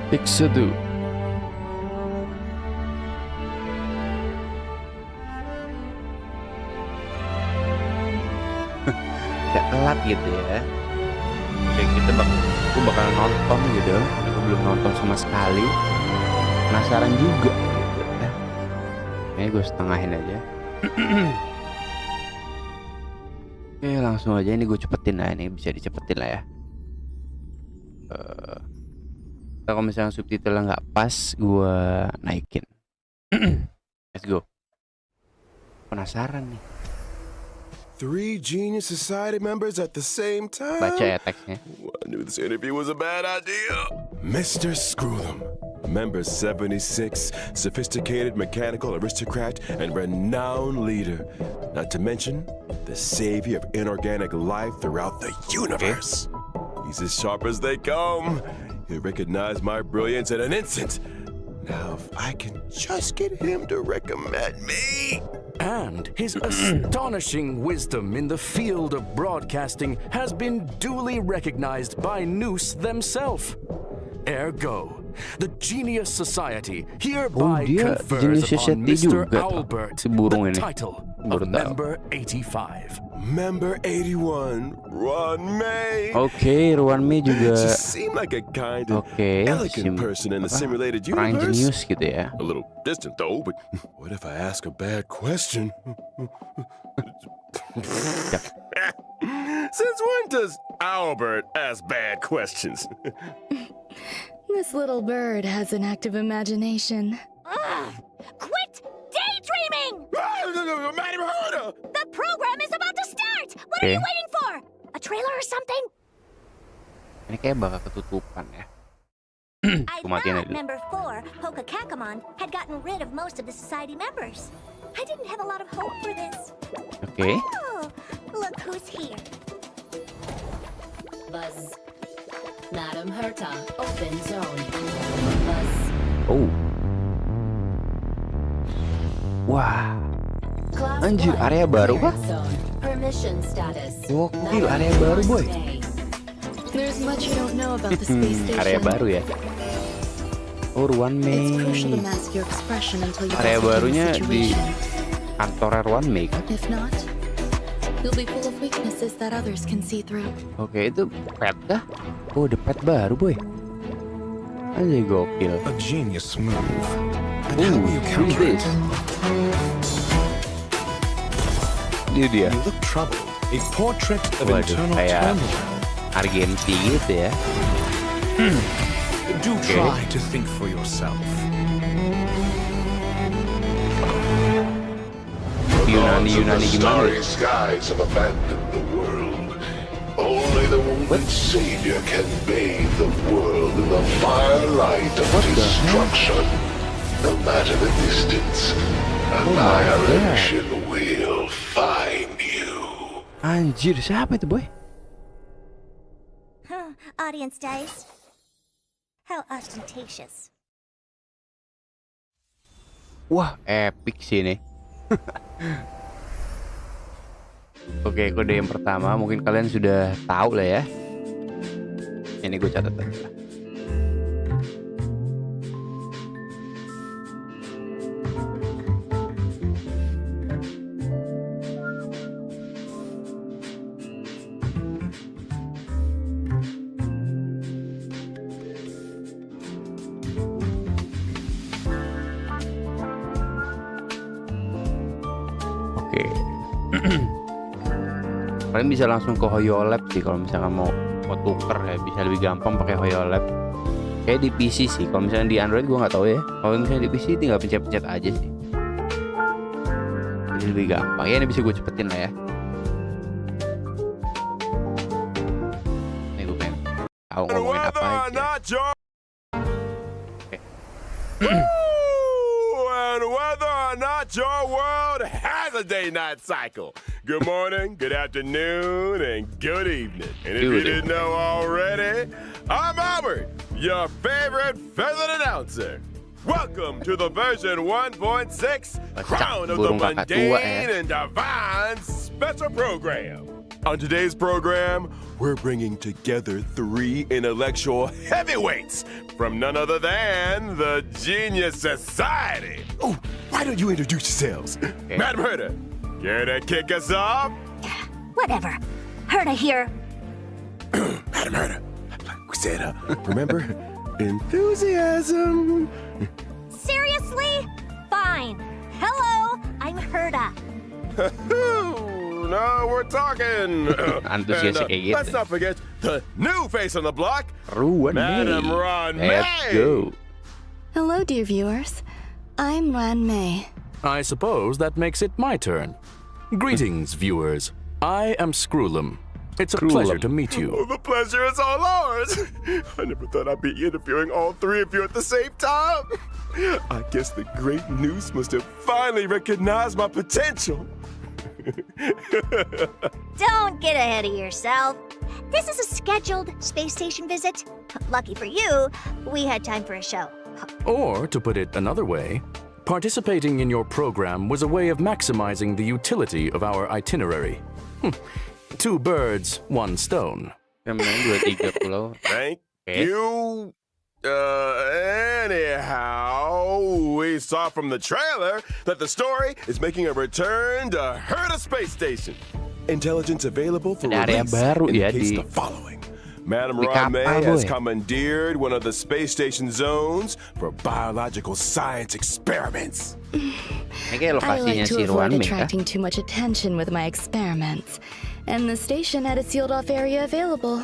Pixedu. Gak telat gitu ya. Kayak kita aku bakal nonton gitu. Aku belum nonton sama sekali. Penasaran juga gitu ya. Kayaknya gue setengahin aja. Oke, langsung aja ini gue cepetin lah, ini bisa dicepetin lah ya. Kalau misalnya subtitlenya nggak pas, gue naikin. Let's go. Penasaran nih. 3 genius society members at the same time? Baca ya teksnya. I knew this interview was a bad idea. Mr. Screw'em, member 76, sophisticated mechanical aristocrat and renowned leader. Not to mention, the savior of inorganic life throughout the universe. He's as sharp as they come. He'll recognize my brilliance in an instant. Now, if I can just get him to recommend me. And his astonishing wisdom in the field of broadcasting has been duly recognized by Noose themselves. Ergo, the Genius Society hereby confers upon Mr. Albert the title of Member 85. Member 81, Ron May. Oke, Ron May juga. She seemed like a kind of elegant person in the simulated universe. Genius gitu ya. A little distant though, but what if I ask a bad question? Since when does Albert ask bad questions? This little bird has an active imagination. Quit daydreaming! The program is about to start! What are you waiting for? A trailer or something? Ini kayak bakal ketutupan ya. I thought member 4, Kakamon, had gotten rid of most of the society members. I didn't have a lot of hope for this. Okay. Oh, look who's here. Buzz. Madam Herta, open zone. Buzz. Oh. Wah. Anjir, area baru kah? Permission status. Gokil, area baru boy. There's much you don't know about the space station. Area baru ya. Oh, Ruan Mei. It's crucial to mask your expression until you Area barunya di situation. kantor Ruan Mei kan? If not, you'll be full of weaknesses that others can see through. Oke, itu pet kah? Oh, the pet baru boy. Anjir, gokil. A genius move. And how will you counter it? Ini dia. You look troubled. A portrait of Waduh, internal kayak turmoil. Argenti gitu ya. Do try to think for yourself. Yunani gimana? Starry skies have abandoned the world. Only the wounded savior can bathe the world in the firelight of destruction. No matter the distance, annihilation will find you. Anjir, siapa itu boy? Audience dice. How ostentatious. Wah, epic sih ini. Oke, kode yang pertama mungkin kalian sudah tahu lah ya. Ini gue catat aja. Oke. Kalian bisa langsung ke HoloLab sih kalau misalkan mau tuker ya, bisa lebih gampang pakai HoloLab. Kayak di PC sih, kalau misalnya di Android gue nggak tahu ya. Kalau misalnya di PC tinggal pencet-pencet aja sih. Jadi lebih gampang. Ya ini bisa gue cepetin lah ya. Ini gue pengen tahu ngomongin apa aja. Oke. And whether or not your world has a day-night cycle. Good morning, good afternoon, and good evening. And if you didn't know already, I'm Albert, your favorite feathered announcer. Welcome to the version 1.6 Crown of the Mundane and Divine special program. On today's program, we're bringing together 3 intellectual heavyweights from none other than the Genius Society. Oh, why don't you introduce yourselves? Madam Herta, care to kick us off? Whatever. Herta here. Madam Herta, we said, remember? Enthusiasm. Seriously? Fine. Hello, I'm Herta. Now we're talking. Antusias kayak gitu. Let's not forget the new face on the block, Ruan Madam May. Ron Let's May. go. Hello, dear viewers. I'm Ran May. I suppose that makes it my turn. Greetings, viewers. I am Screwlum. It's a pleasure to meet Oh, you. the pleasure is all ours. I never thought I'd be interviewing all 3 of you at the same time. I guess the great Noose must have finally recognized my potential. Don't get ahead of yourself. This is a scheduled space station visit. Lucky for you, we had time for a show. Or, to put it another way, participating in your program was a way of maximizing the utility of our itinerary. 2 birds, 1 stone. Namanya 230. Thank Okay. you. Anyhow, we saw from the trailer that the story is making a return to Herta Space Station. Intelligence available for Ada area release baru ya indicates di- the following. Madam di Ron May kapal, has boy. commandeered one of the space station zones for biological science experiments. Ini kayak I lokasinya like si to avoid Ruan May kah? attracting too much attention with my experiments, and the station had a sealed-off area available.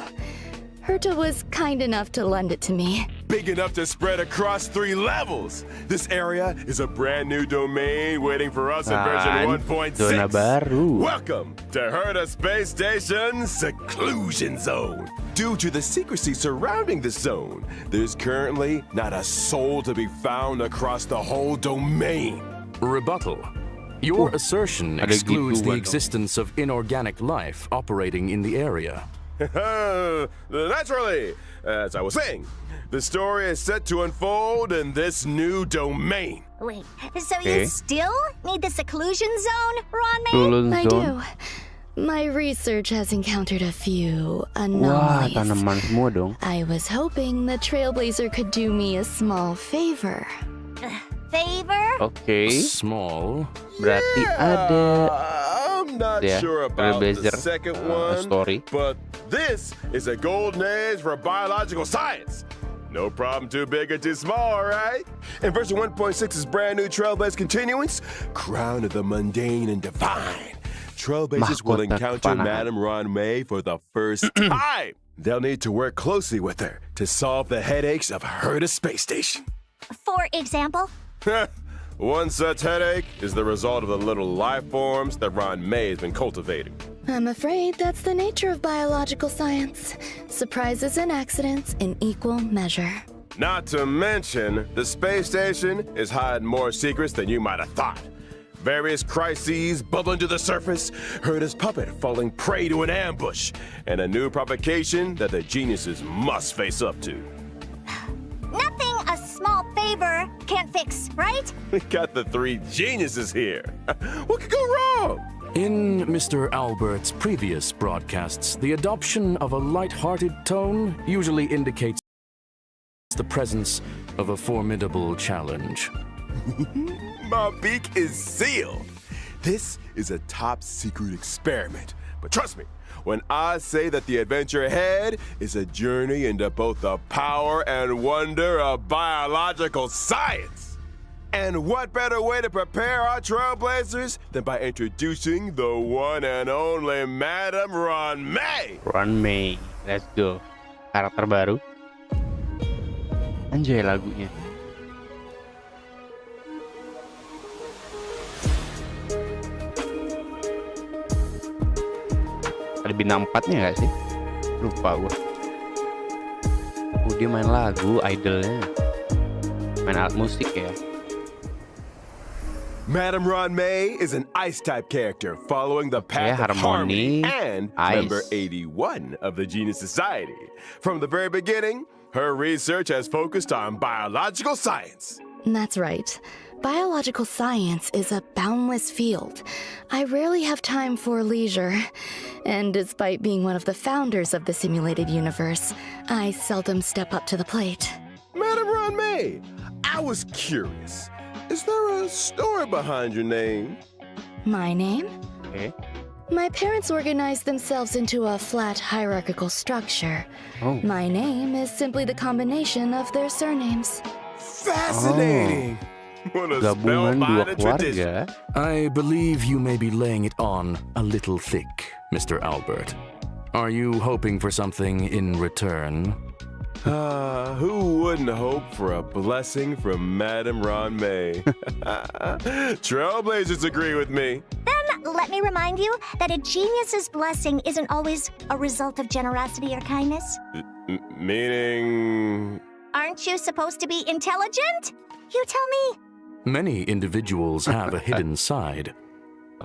Herta was kind enough to lend it to me. Big enough to spread across 3 levels. This area is a brand new domain waiting for us in version Kan, 1.6. zona baru. Welcome to Herta Space Station Seclusion Zone. Due to the secrecy surrounding the zone, there's currently not a soul to be found across the whole domain. Rebuttal. Your assertion ada excludes the gituan dong. existence of inorganic life operating in the area. Naturally, as I was saying, the story is set to unfold in this new domain. Wait, so Okay. you still need the seclusion zone, Ron May? Tulun I zone. do. My research has encountered a few Wah, anomalies. tanaman semua dong. I was hoping the Trailblazer could do me a small favor. Favor? Oke. Small. Berarti ada I'm not Yeah, sure about the Trailblazer, second a one, story. but this is a golden age for biological science. No problem too big or too small, right? In version 1.6's brand new Trailblaze continuance, Crown of the Mundane and Divine. Trailblazers will Mahkota encounter kepanahan. Madam Ron May for the first time. They'll need to work closely with her to solve the headaches of Herta Space Station. For example? One such headache is the result of the little life forms that Ron May has been cultivating. I'm afraid that's the nature of biological science. Surprises and accidents in equal measure. Not to mention, the space station is hiding more secrets than you might have thought. Various crises bubbling to the surface, Herta's puppet falling prey to an ambush, and a new provocation that the geniuses must face up to. Nothing a small favor can't fix, right? We got the 3 geniuses here. What could go wrong? In Mr. Albert's previous broadcasts, the adoption of a light-hearted tone usually indicates the presence of a formidable challenge. My beak is sealed. This is a top secret experiment. But trust me, when I say that the adventure ahead is a journey into both the power and wonder of biological science. And what better way to prepare our trailblazers than by introducing the one and only Madam Ron May? Ruan May. Let's go. Karakter baru. Anjay lagunya. Ada bintang 4-nya gak sih? Lupa gua. Dia main lagu, idolnya. Main alat musik ya. Madam Ron May is an ice-type character following the path Yeah, of harmony harmony, and ice. member 81 of the Genius Society. From the very beginning, her research has focused on biological science. That's right. Biological science is a boundless field. I rarely have time for leisure. And despite being one of the founders of the simulated universe, I seldom step up to the plate. Madam Ron-May, I was curious. Is there a story behind your name? My name? Oke. My parents organized themselves into a flat hierarchical structure. Oh. My name is simply the combination of their surnames. Fascinating. What a Gabungan dua spellbinding tradition. keluarga. I believe you may be laying it on a little thick, Mr. Albert. Are you hoping for something in return? Who wouldn't hope for a blessing from Madam Ron-May? Trailblazers agree with me. Then let me remind you that a genius's blessing isn't always a result of generosity or kindness. Meaning... Aren't you supposed to be intelligent? You tell me. Many individuals have a hidden side.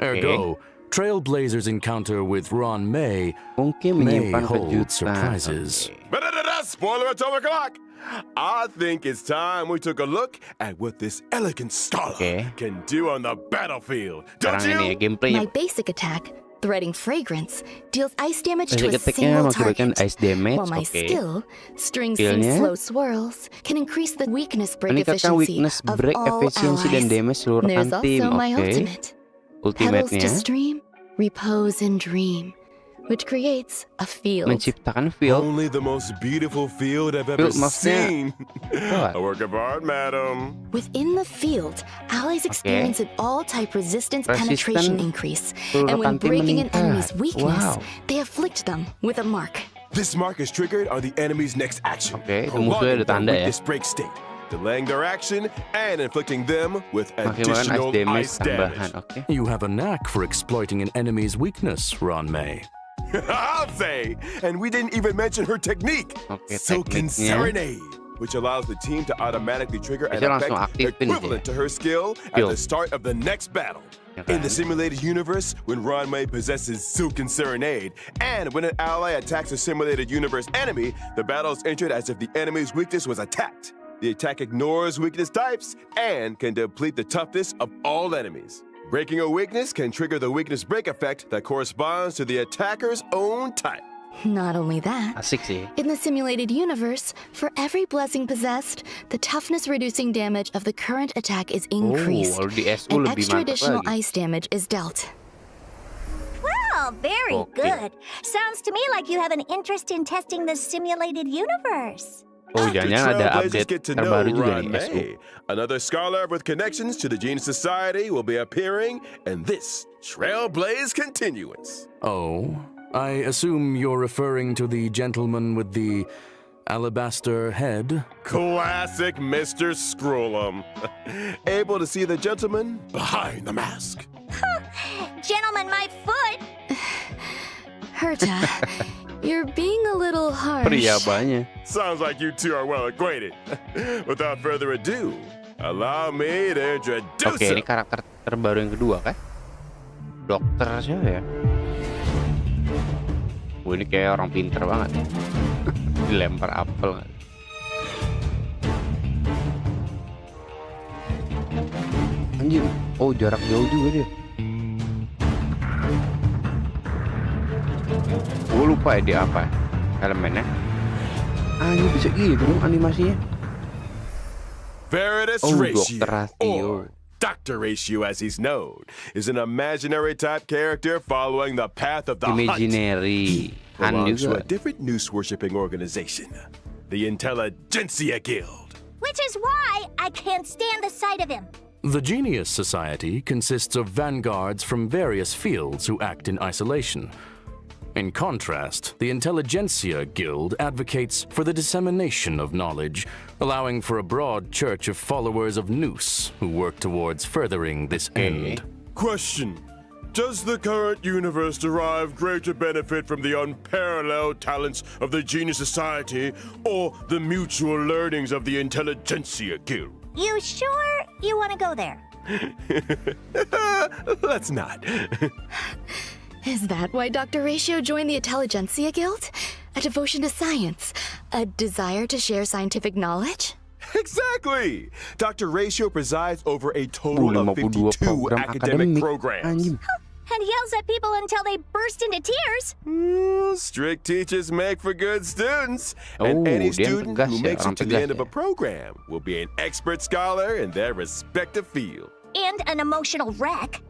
Ergo, Trailblazers' encounter with Ron May Mungkin may menyimpan hold kejutan. surprises. Spoiler atomic clock! I think it's time we took a look at what this elegant scholar can do on the battlefield. Don't Sekarang ini ya, you? gameplaynya. My basic attack, Threading Fragrance, deals ice damage to a Basic attack-nya single mengakibatkan target. ice damage, While my oke. skill, String Skillnya, Slow Swirls, can increase the weakness break meningkatkan efficiency weakness of break all efficiency dan allies. damage seluruh There's tim. also my Oke. ultimate. Petals Ultimate-nya to stream, repose and dream, which creates a field. menciptakan field. Only the most beautiful field I've ever Field maksudnya seen. apa? A work of art, madam. Within the field, allies experience an all-type resistance Resisten penetration increase, seluruh and when rekan tim breaking an meningkat. enemy's weakness, Wow. they afflict them with a mark. This mark is triggered on the enemy's next action, Oke, itu prolonging musuhnya ada their tanda ya. weakness break state, delaying their action, and inflicting them with Mengakibatkan ice additional damage ice tambahan. damage. Oke. You have a knack for exploiting an enemy's weakness, Ron May. I'll say, and we didn't even mention her technique, Oke, Silken tekniknya. Serenade, which allows the team to automatically trigger an Bisa langsung effect aktifin equivalent to her skill at Skill. the start of the next battle. Ya In the kan? simulated universe, when Ron May possesses Silken Serenade, and when an ally attacks a simulated universe enemy, the battle is entered as if the enemy's weakness was attacked. The attack ignores weakness types and can deplete the toughness of all enemies. Breaking a weakness can trigger the weakness break effect that corresponds to the attacker's own type. Not only that, Asik sih. in the simulated universe, for every blessing possessed, the toughness-reducing damage of the current attack is increased, kalau di SU and lebih extra mantap additional lagi. ice damage is dealt. Well, very Okay. good. Sounds to me like you have an interest in testing the simulated universe. Oh, After jangan ada Trailblazers update get to know terbaru juga Ron di SU. May, another scholar with connections to the Genius Society will be appearing in this Trailblaze continuance. Oh, I assume you're referring to the gentleman with the alabaster head? Classic Mr. Scrollum. Able to see the gentleman behind the mask. Gentlemen, my foot! Herta, you're being a little harsh. Pria banyak. Sounds like you two are well acquainted. Without further ado, allow me to introduce Oke, ini him. karakter terbaru yang kedua kan? Dokter siapa ya? Wah, ini kayak orang pinter banget. Dilempar apel. Anjir, oh jarak jauh juga dia. Gue lupa ya dia apa elemennya. Anjir bisa gitu dong animasinya. Veritas Oh, Ratio, Dr. Ratio. or Dr. Ratio as he's known, is an imaginary type character following the path of the Imaginary. hunt. An Belongs to a juga. different noose-worshipping organization, the Intelligentsia Guild. Which is why I can't stand the sight of him. The Genius Society consists of vanguards from various fields who act in isolation. In contrast, the Intelligentsia Guild advocates for the dissemination of knowledge, allowing for a broad church of followers of Noose who work towards furthering this end. Question. Does the current universe derive greater benefit from the unparalleled talents of the Genius Society or the mutual learnings of the Intelligentsia Guild? You sure you want to go there? Let's not. Is that why Dr. Ratio joined the Intelligentsia Guild? A devotion to science? A desire to share scientific knowledge? Exactly! Dr. Ratio presides over a total of 52 52 program academic akademik. programs. Anjing. and yells at people until they burst into tears. Strict teachers make for good students. Oh, And any dia student tegas who ya, makes orang it to the tegas end of ya. a program will be an expert scholar in their respective field. And an emotional wreck.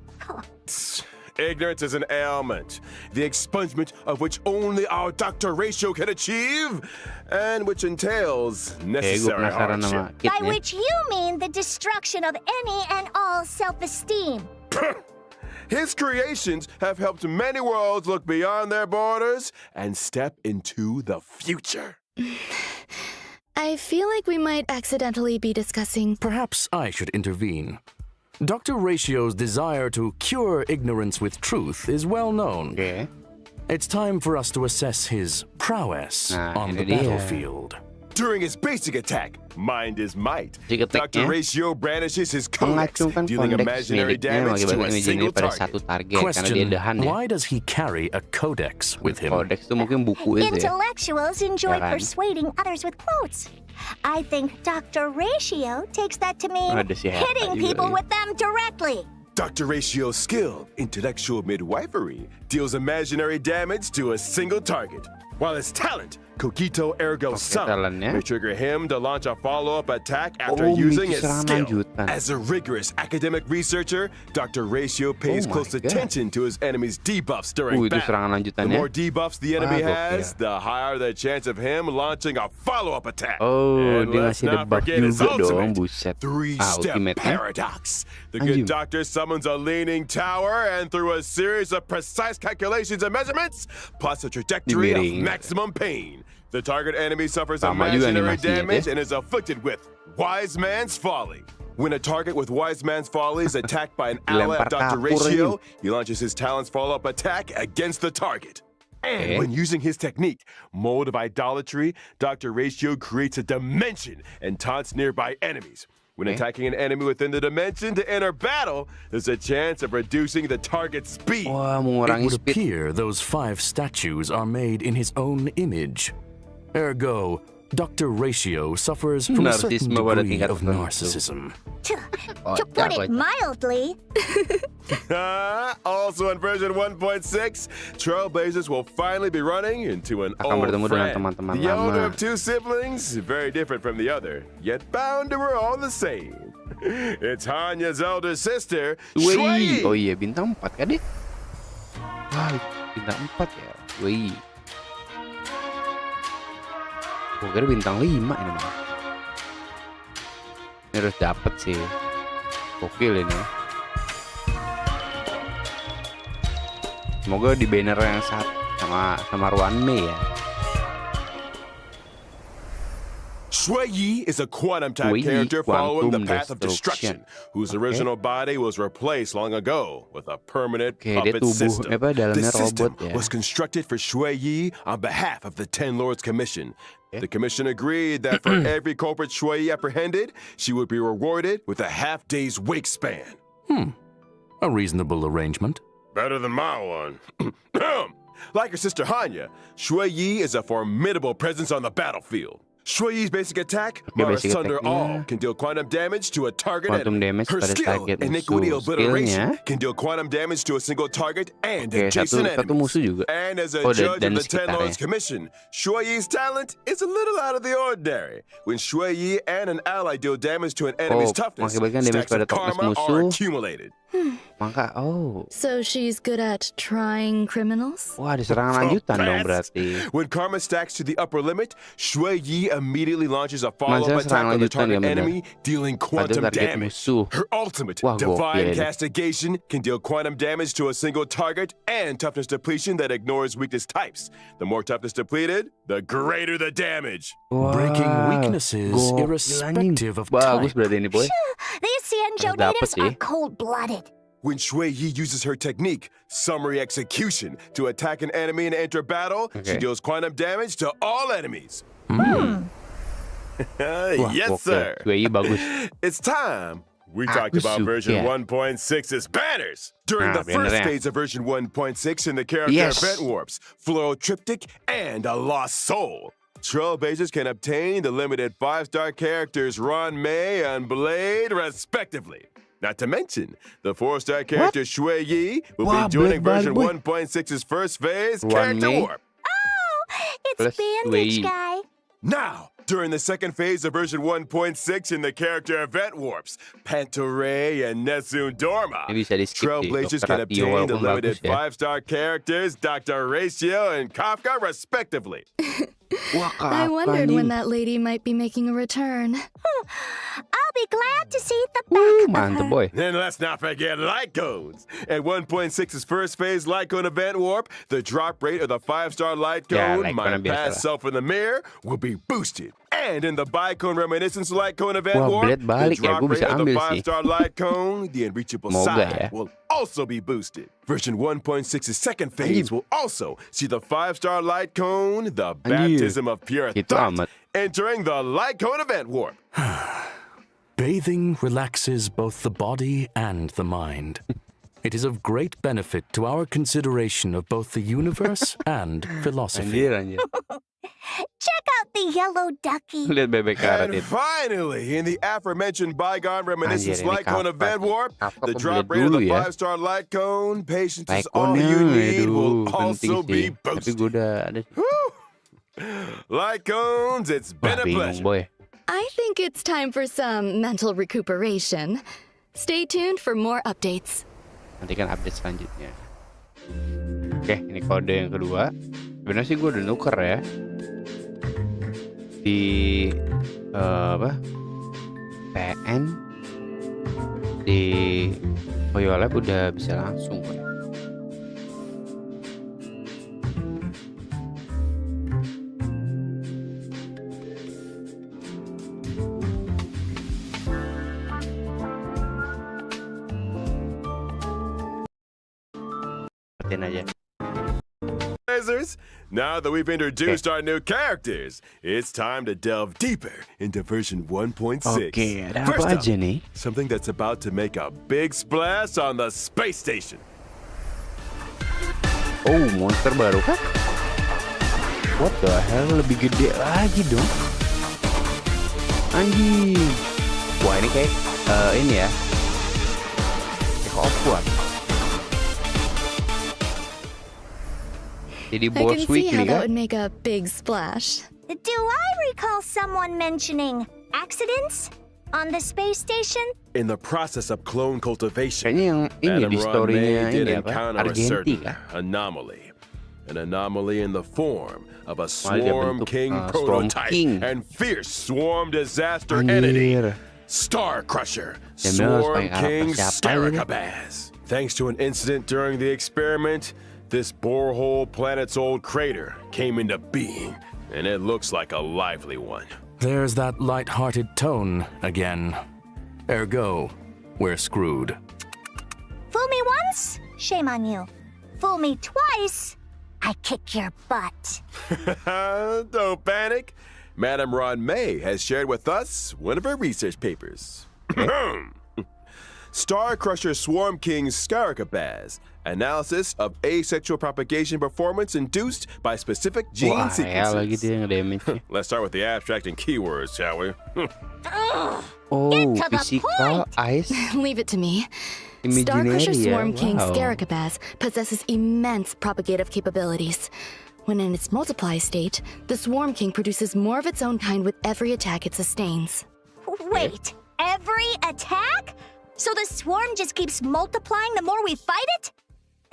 Ignorance is an ailment, the expungement of which only our Dr. Ratio can achieve, and which entails Gue necessary penasaran sama hardship. By kitnya. which you mean the destruction of any and all self-esteem. His creations have helped many worlds look beyond their borders and step into the future. I feel like we might accidentally be discussing. Perhaps I should intervene. Dr. Ratio's desire to cure ignorance with truth is well known. Oke. It's time for us to assess his prowess Nah, on the ini dia. battlefield. During his basic attack, Mind is Might, Basic attack-nya, Dr. Ratio brandishes his codex, Mengacungkan dealing kondeks imaginary miliknya damage to mengakibatkan a imaginary single pada satu target. target karena dia Question, dahan ya. why does he carry a codex with him? Kodeks itu mungkin buku itu ya. Intellectuals enjoy Ya kan? persuading others with quotes. I think Dr. Ratio takes that to mean Ada si Hera hitting juga people ya. with them directly. Dr. Ratio's skill, intellectual midwifery, deals imaginary damage to a single target, while his talent, Cogito Ergo Sum, talentnya. may trigger him to launch a follow-up attack after Oh, using micu his serangan skill. lanjutan. As a rigorous academic researcher, Dr. Ratio pays Oh my close God. attention to his enemy's debuffs during Itu battle. serangan The lanjutannya. more debuffs the enemy Wah, has, gokil. the higher the chance of him launching a follow-up attack. Oh, And dia let's ngasih not debuff forget his juga dong, ultimate buset. three-step Ultimate-nya. paradox. The good Anjing. doctor summons a leaning tower, and through a series of precise calculations and measurements, plots a trajectory of Dimiring. maximum pain. The target enemy suffers Sama juga imaginary animasinya, damage deh. and is afflicted with Wise Man's Folly. When a target with Wise Man's Folly is attacked by an ally of Dilempar Dr. kapur Ratio, he launches his talent's follow-up attack against the target. And Okay. when using his technique, Mold of Idolatry, Dr. Ratio creates a dimension and taunts nearby enemies. When Okay. attacking an enemy within the dimension to enter battle, there's a chance of reducing the target's speed. Wah, It mengurangi would speed. appear those 5 statues are made in his own image. Ergo, Dr. Ratio suffers from a certain Narsisme pada degree tingkat of tertentu. narcissism. To Kocak, put kocak. it mildly, Also in version 1.6, Trailblazers will finally be running into an Akan old bertemu dengan friend. teman-teman The elder lama. of two siblings, very different from the other, yet bound to her all the same. It's Hanya's elder sister, Wei. Shui. Oh iya, bintang 4 kan deh? Wah, bintang 4 ya. Wei. Gue kira bintang 5 ini mah. Ini harus dapet sih. Gokil ini. Semoga di banner yang sama Ruan Mei ya. Shui Yi is a quantum type Shui Yi, character following the quantum path of destruction, whose original body was replaced long ago with a permanent Oke, dia puppet tubuh system. apa The dalamnya system robot ya. was constructed for Shui Yi on behalf of the Ten Lords Commission. The commission agreed that for every culprit Shui Yi apprehended, she would be rewarded with a half-day's wake span. A reasonable arrangement. Better than my one. Like her sister Hanya, Shui Yi is a formidable presence on the battlefield. Shui Yi's basic attack, Dia Mars basic Thunder attack-nya. All, can deal quantum damage to a target Quantum enemy. damage Her pada skill, target Iniquity musuh. Obliteration, Skillnya, can deal quantum damage to a single target and Oke, adjacent satu enemies. musuh juga. And as a Oh, judge dan of the Ten sekitarnya. Lords Commission, Shui Yi's talent is a little out of the ordinary. When Shui Yi and an ally deal damage to an enemy's toughness, mengakibatkan damage stacks pada of toughness karma are musuh. accumulated. Maka, So she's good at trying criminals? wah ada serangan lanjutan dong Pass. berarti. When karma stacks to the upper limit, Shui Yi immediately launches a follow-up Maksudnya attack serangan on the lanjutan target ya, benar. enemy, dealing quantum target damage. musuh. Her ultimate, Wah, Divine gokil. Castigation, can deal quantum damage to a single target and toughness depletion that ignores weakness types. The more toughness depleted, the greater the damage. Wah, Breaking weaknesses gokil, irrespective anjing. of Bagus type. berarti ini boy. these Xianzhou Harus dapet natives sih. are cold-blooded. When Shui Yi uses her technique, Summary Execution, to attack an enemy and enter battle, she Okay. deals quantum damage to all enemies. Wah, Yes, gokil. sir. Shui Bagus. It's time. We talked Aku about version suka. 1.6's banners. During Ah, the first bannernya. phase of version 1.6 in the character Yes. event warps, Floral Triptych, and a Lost Soul. Trailblazers can obtain the limited 5-star characters Ron May and Blade, respectively. Not to mention, the 4-star character Shui Yi will Wah, be joining berat version banget, 1.6's first phase One character May. warp. Oh, it's Plus Bandage Wei. Guy. Now, during the second phase of version 1.6 in the character event warps, Pantoray and Nesun Dorma, Ini bisa di-skip sih, Trailblazers Dr. can Ratio obtain the walaupun limited bagus ya. 5-star characters Dr. Ratio and Kafka respectively. Wah, I wondered nih. when that lady might be making a return. I'll be glad to see the Woo, back of mantep her. boy. And let's not forget light cones. At 1.6's first phase light cone event warp, the drop rate of the 5-star light Yeah, cone, light my cone biasa past lah. self in the mirror, will be boosted. And in the Bicone Reminiscence light cone event Wah, warp, Blade the balik ya, drop gua rate bisa of the ambil sih. 5-star light cone, the unreachable Semoga side, ya. will also be boosted. Version 1.6's second phase will also see the 5-star light cone, the baptism of pure Gitu thought, amat. entering the light cone event warp. Bathing relaxes both the body and the mind. It is of great benefit to our consideration of both the universe and philosophy. Anjir. Check out the yellow ducky. Lihat bebek karet And itu. finally, in the aforementioned Bygone Reminiscence Anjir, ini light cone Kafka event sih. warp, Kafka the kok drop dilihat rate of dulu the ya. 5-star light cone, patience is all Ikonnya, you need, aduh, will penting also sih. be Tapi boosted. gue udah ada. Light cones, it's Wah, been a bingung pleasure. boy. I think it's time for some mental recuperation. Stay tuned for more updates. Nanti kan update selanjutnya. Oke, ini kode yang kedua. Sebenarnya sih gue udah nuker ya. Di apa? PN di Koyolab udah bisa langsung kok. Perhatiin aja. Blazers, now that we've introduced our new characters, it's time to delve deeper into version 1.6. Oke, ada First apa up, aja nih? something that's about to make a big splash on the space station. Oh, monster baru kah? What the hell, lebih gede lagi dong. Anjing. Wah, ini kayak ini ya. Kayak Opwan. Jadi I bos can see weekly how that kan? would make a big splash. Do I recall someone mentioning accidents on the space station? In the process of clone cultivation, Kayaknya yang ini Madame di story-nya Ron-May did ini apa? encounter a Argenti certain kah? anomaly. An anomaly in the form of a dia Swarm bentuk, King Swarm prototype King. and fierce Swarm disaster entity, Anjir. Star Crusher, Ya, memang harus Swarm pakai karakter King siapa ini? Scaricabaz. Thanks to an incident during the experiment, this borehole planet's old crater came into being, and it looks like a lively one. There's that light-hearted tone again. Ergo, we're screwed. Fool me once, shame on you. Fool me twice, I kick your butt. Don't panic. Madame Ron-May has shared with us one of her research papers. Star Crusher Swarm King Scaricabaz. Analysis of asexual propagation performance induced by specific gene Wah, ya lagi sequences. dia nge-damage. Let's start with the abstract and keywords, shall we? Oh, to the physical, ice, Leave it to me. imaginary Starcrusher ya. Swarm King Wow. Scaricabaz possesses immense propagative capabilities. When in its multiply state, the Swarm King produces more of its own kind with every attack it sustains. Wait, every attack? So the swarm just keeps multiplying the more we fight it?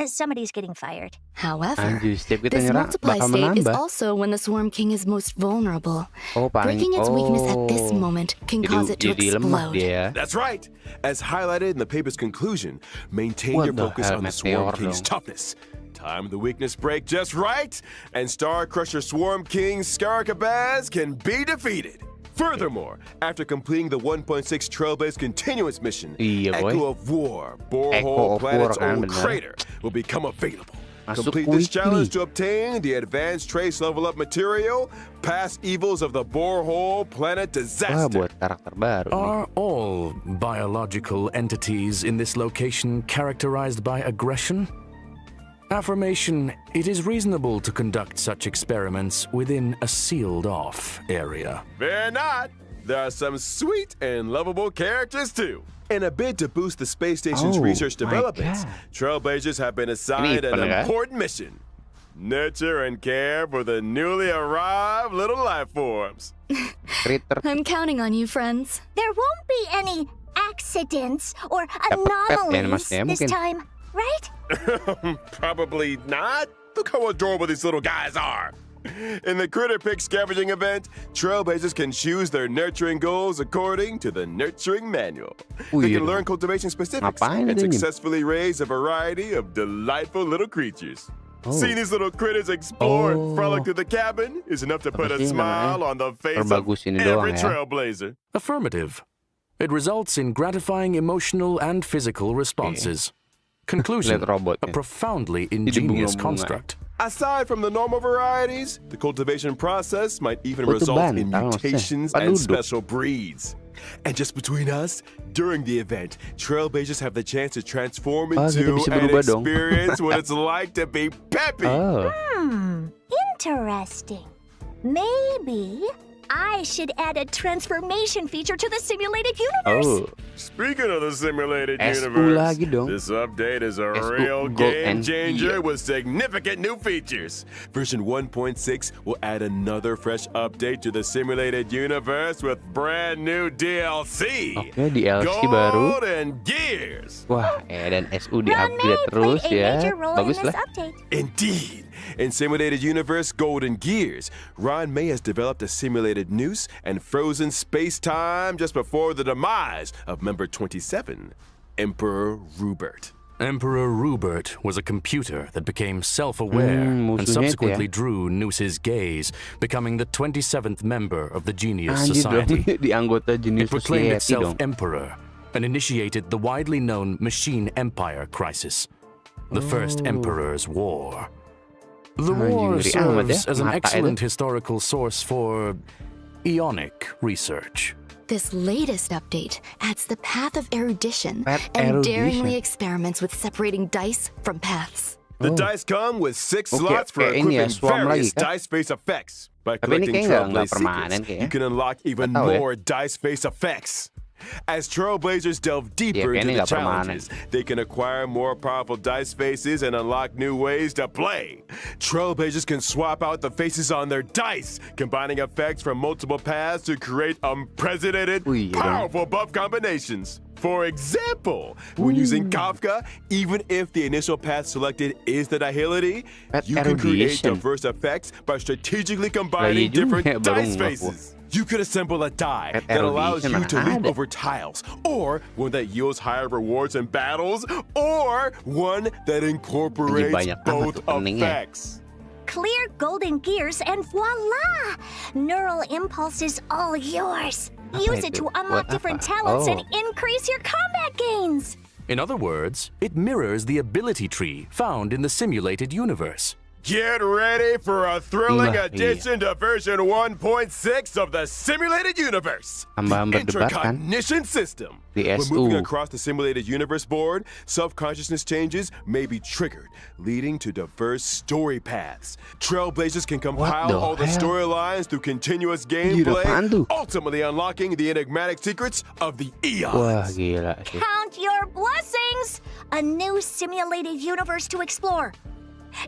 Somebody's getting fired. However, Anjir, setiap kita this nyerang multiply bakal state is menambah. also when the Swarm King is most vulnerable. Oh, paling Breaking its weakness at this moment can cause it to jadi lemah explode. dia. That's right. As highlighted in the paper's conclusion, maintain What your the focus hell, on the Meteor Swarm King's dong. toughness. Time the weakness break just right, and Star Crusher Swarm King Scaricabaz can be defeated. Furthermore, after completing the 1.6 Trailblaze Continuous mission, Iya, boy. Echo of War, Echo Borehole of Planet's War kan, old benar. crater, will become available. Masuk Complete this weekly. challenge to obtain the advanced trace level up material, past evils of the Borehole Planet Wah, disaster. buat karakter baru nih. Are all biological entities in this location characterized by aggression? Affirmation, it is reasonable to conduct such experiments within a sealed-off area. Fear not, there are some sweet and lovable characters too. In a bid to boost the space station's Oh, research my developments, God. Trailblazers have been assigned an Ini, important mission. Nurture and care for the newly arrived little life forms. Critter. I'm counting on you, friends. There won't be any accidents or pet ya anomalies maksudnya, this mungkin. time, right? Probably not. Look how adorable these little guys are. In the Critter Pick scavenging event, Trailblazers can choose their nurturing goals according to the nurturing manual. They iya can dong. learn cultivation specifics Ngapain and itu, Nim? successfully raise a variety of delightful little creatures. Oh. Seeing these little critters explore and Oh. frolic through the cabin is enough to put a Apa sih smile namanya? on the face of Perbagus ini doang every ya. Trailblazer. Affirmative. It results in gratifying emotional and physical responses. Conclusion, Lihat robotnya. a profoundly Jadi ingenious bunga-bunga. construct. Aside from the normal varieties, the cultivation process might even Oh, itu result in bantal, maksudnya. mutations Pak and duduk. special breeds. And just between us, during the event, Trailblazers have the chance to transform Ah, kita into bisa and berubah dong. experience what it's like to be peppy. Oh. Interesting. Maybe I should add a transformation feature to the simulated universe. Oh. Speaking of the simulated SU universe, lagi dong. this update is a SU real Gold game and changer Gear. with significant new features. Version 1.6 will add another fresh update to the simulated universe with brand new DLC. Oke, DLC Gold baru. and Gears. Wah, dan SU Ron di-upgrade May terus played a ya. major role Bagus in lah. this update. Indeed. In Simulated Universe Golden Gears, Ron May has developed a simulated noose and frozen space-time just before the demise of member 27, Emperor Rupert. Emperor Rupert was a computer that became self-aware and musuhnya itu subsequently ya. drew Noose's gaze, becoming the 27th member of the Genius Anjir dong, Society. di anggota jenis It proclaimed society itself dong. emperor and initiated the widely known Machine Empire crisis, the First Emperor's War. The war ngeri amat ya, serves as an mata excellent itu. historical source for Ionic research. This latest update adds the path of erudition Path and erudition. daringly experiments with separating dice from paths. The Oh. dice come with 6 Oke, slots for kayak ini ya, equipping swarm various lagi kan? dice face effects. By Tapi ini collecting kayaknya nggak Trailblaze permanen secrets, kayaknya. you can unlock even Nggak tahu ya. more dice face effects. As Trailblazers delve deeper kayaknya into the nggak permanen. challenges, they can acquire more powerful dice faces and unlock new ways to play. Trailblazers can swap out the faces on their dice, combining effects from multiple paths to create unprecedented, Wih, iya dong. powerful buff combinations. For example, when using Kafka, even if the initial path selected is the nihility, Path you can create erudition. diverse effects by strategically Lah, combining iya juga different ya, baru dice ngeh gua. faces. You could assemble a die Path that allows erudition you mana to leap ada. over tiles, or one that yields higher rewards in battles, or one that incorporates banyak amat both tuh peningnya. effects. Clear golden gears and voila! Neural impulse is all yours. Use it itu? to unlock Buat different apa? talents and Oh. increase your combat gains. In other words, it mirrors the ability tree found in the simulated universe. Get ready for a thrilling Nah, iya. addition to version 1.6 of the simulated universe. Tambah The berdebar kan? Intercognition system. Di When SU. moving across the simulated universe board, self-consciousness changes may be triggered, leading to diverse story paths. Trailblazers can compile the all the hell? storylines through continuous Gila, apaan tuh? gameplay, ultimately unlocking the enigmatic secrets of the Wah, eons. gila sih. Count your blessings! A new simulated universe to explore.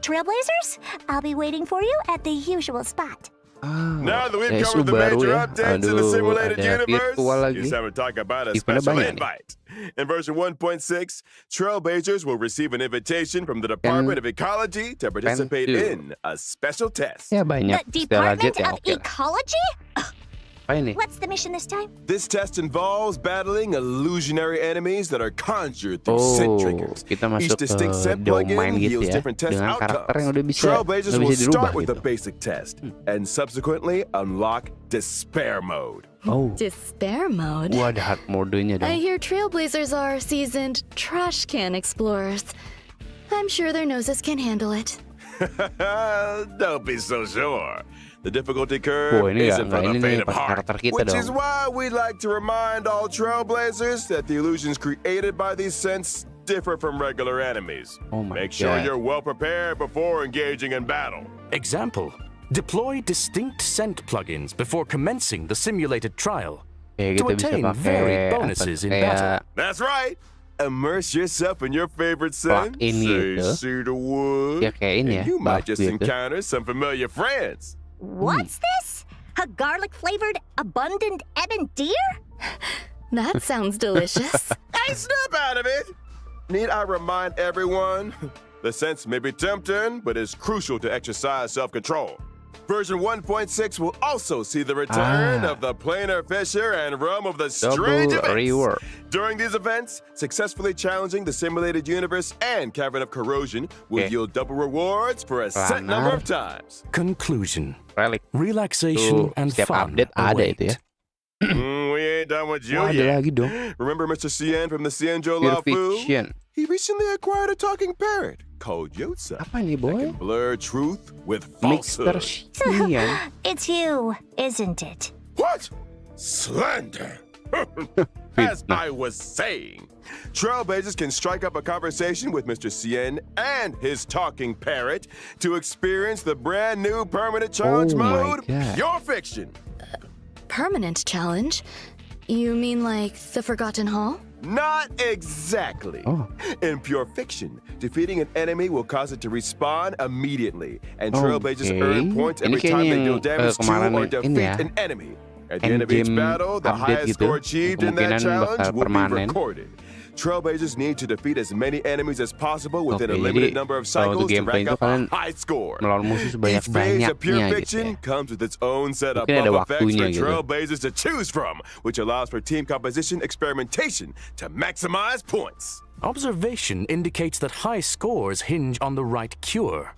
Trailblazers, I'll be waiting for you at the usual spot. Now that we've SU covered the baru major ya. updates in the Aduh, simulated ada universe, virtual lagi. it's time to talk about a Eventnya special banyak nih. invite. In version 1.6, Trailblazers will receive an invitation from the Department of Ecology to participate tuh. in a special test. Ya banyak. The Setelah Department jet ya of oke lah. Ecology? Apa ini? What's the mission this time? This test involves battling illusionary enemies that are conjured through scent triggers. kita Each masuk distinct ke scent plugin domain gitu yields ya. different test Dengan karakter yang udah outcomes. bisa, Trailblazers udah will bisa dirubah start with gitu. the basic test and subsequently unlock Despair Mode. Oh, Despair mode? wah ada hard modenya dong. I hear Trailblazers are seasoned trash can explorers. I'm sure their noses can handle it. Don't be so sure. The difficulty curve Wah, ini isn't nggak for the ini nih faint of pas heart, karakter kita which is dong. why we like to remind all Trailblazers that the illusions created by these scents differ from regular enemies. Oh my Make sure God. you're well prepared before engaging in battle. Example, deploy distinct scent plugins before commencing the simulated trial. Kayak to kita bisa attain pakai varied apa? bonuses in Kayak battle. That's right. Immerse yourself in your favorite Plug scent, in say gitu. cedarwood, Ya kayak ini ya, and you might buff just gitu. encounter some familiar friends. What's this? A garlic-flavored, abundant ebon deer? That sounds delicious. Hey, snap out of it! Need I remind everyone? The scents may be tempting, but it's crucial to exercise self-control. Version 1.6 will also see the return of the planar fisher and rum of the strange Double events. reward. During these events, successfully challenging the simulated universe and cavern of corrosion will Okay. yield double rewards for a set number Planar. of times. Conclusion. Relik. Relaxation Tuh, and setiap fun update ada itu ya. await. We ain't done with you Oh, ada yet. lagi dong. Remember Mr. Cien from the Cienjo Pure Lafu? Fiction. He recently acquired a talking parrot called Yotza. Apa nih That boy? can blur truth with Mixer falsehood. Xian. It's you, isn't it? What? Slander! As Fitnah. I was saying, Trailblazers can strike up a conversation with Mr. Cien and his talking parrot to experience the brand new permanent challenge Oh my mode, God. Pure Fiction. Permanent challenge? You mean like the Forgotten Hall? Not exactly. Oh. In Pure Fiction, defeating an enemy will cause it to respawn immediately, and Trailblazers Okay. earn points Ini every time they kayaknya deal yang, damage to kemarin or ini defeat ya. an enemy. At the end of each Endgame battle, the update highest gitu. score achieved in that Kemungkinan challenge bakal will be permanen. recorded. Trailblazers need to defeat as many enemies as possible within Oke, a limited jadi number of kalau cycles untuk to gameplay rack itu up kalian a high score. melawan musuh Each phase of sebanyak-banyaknya Pure gitu Fiction ya. comes with its own set of Mungkin ada buff effects waktunya for gitu. Trailblazers to choose from, which allows for team composition experimentation to maximize points. Observation indicates that high scores hinge on the right cure.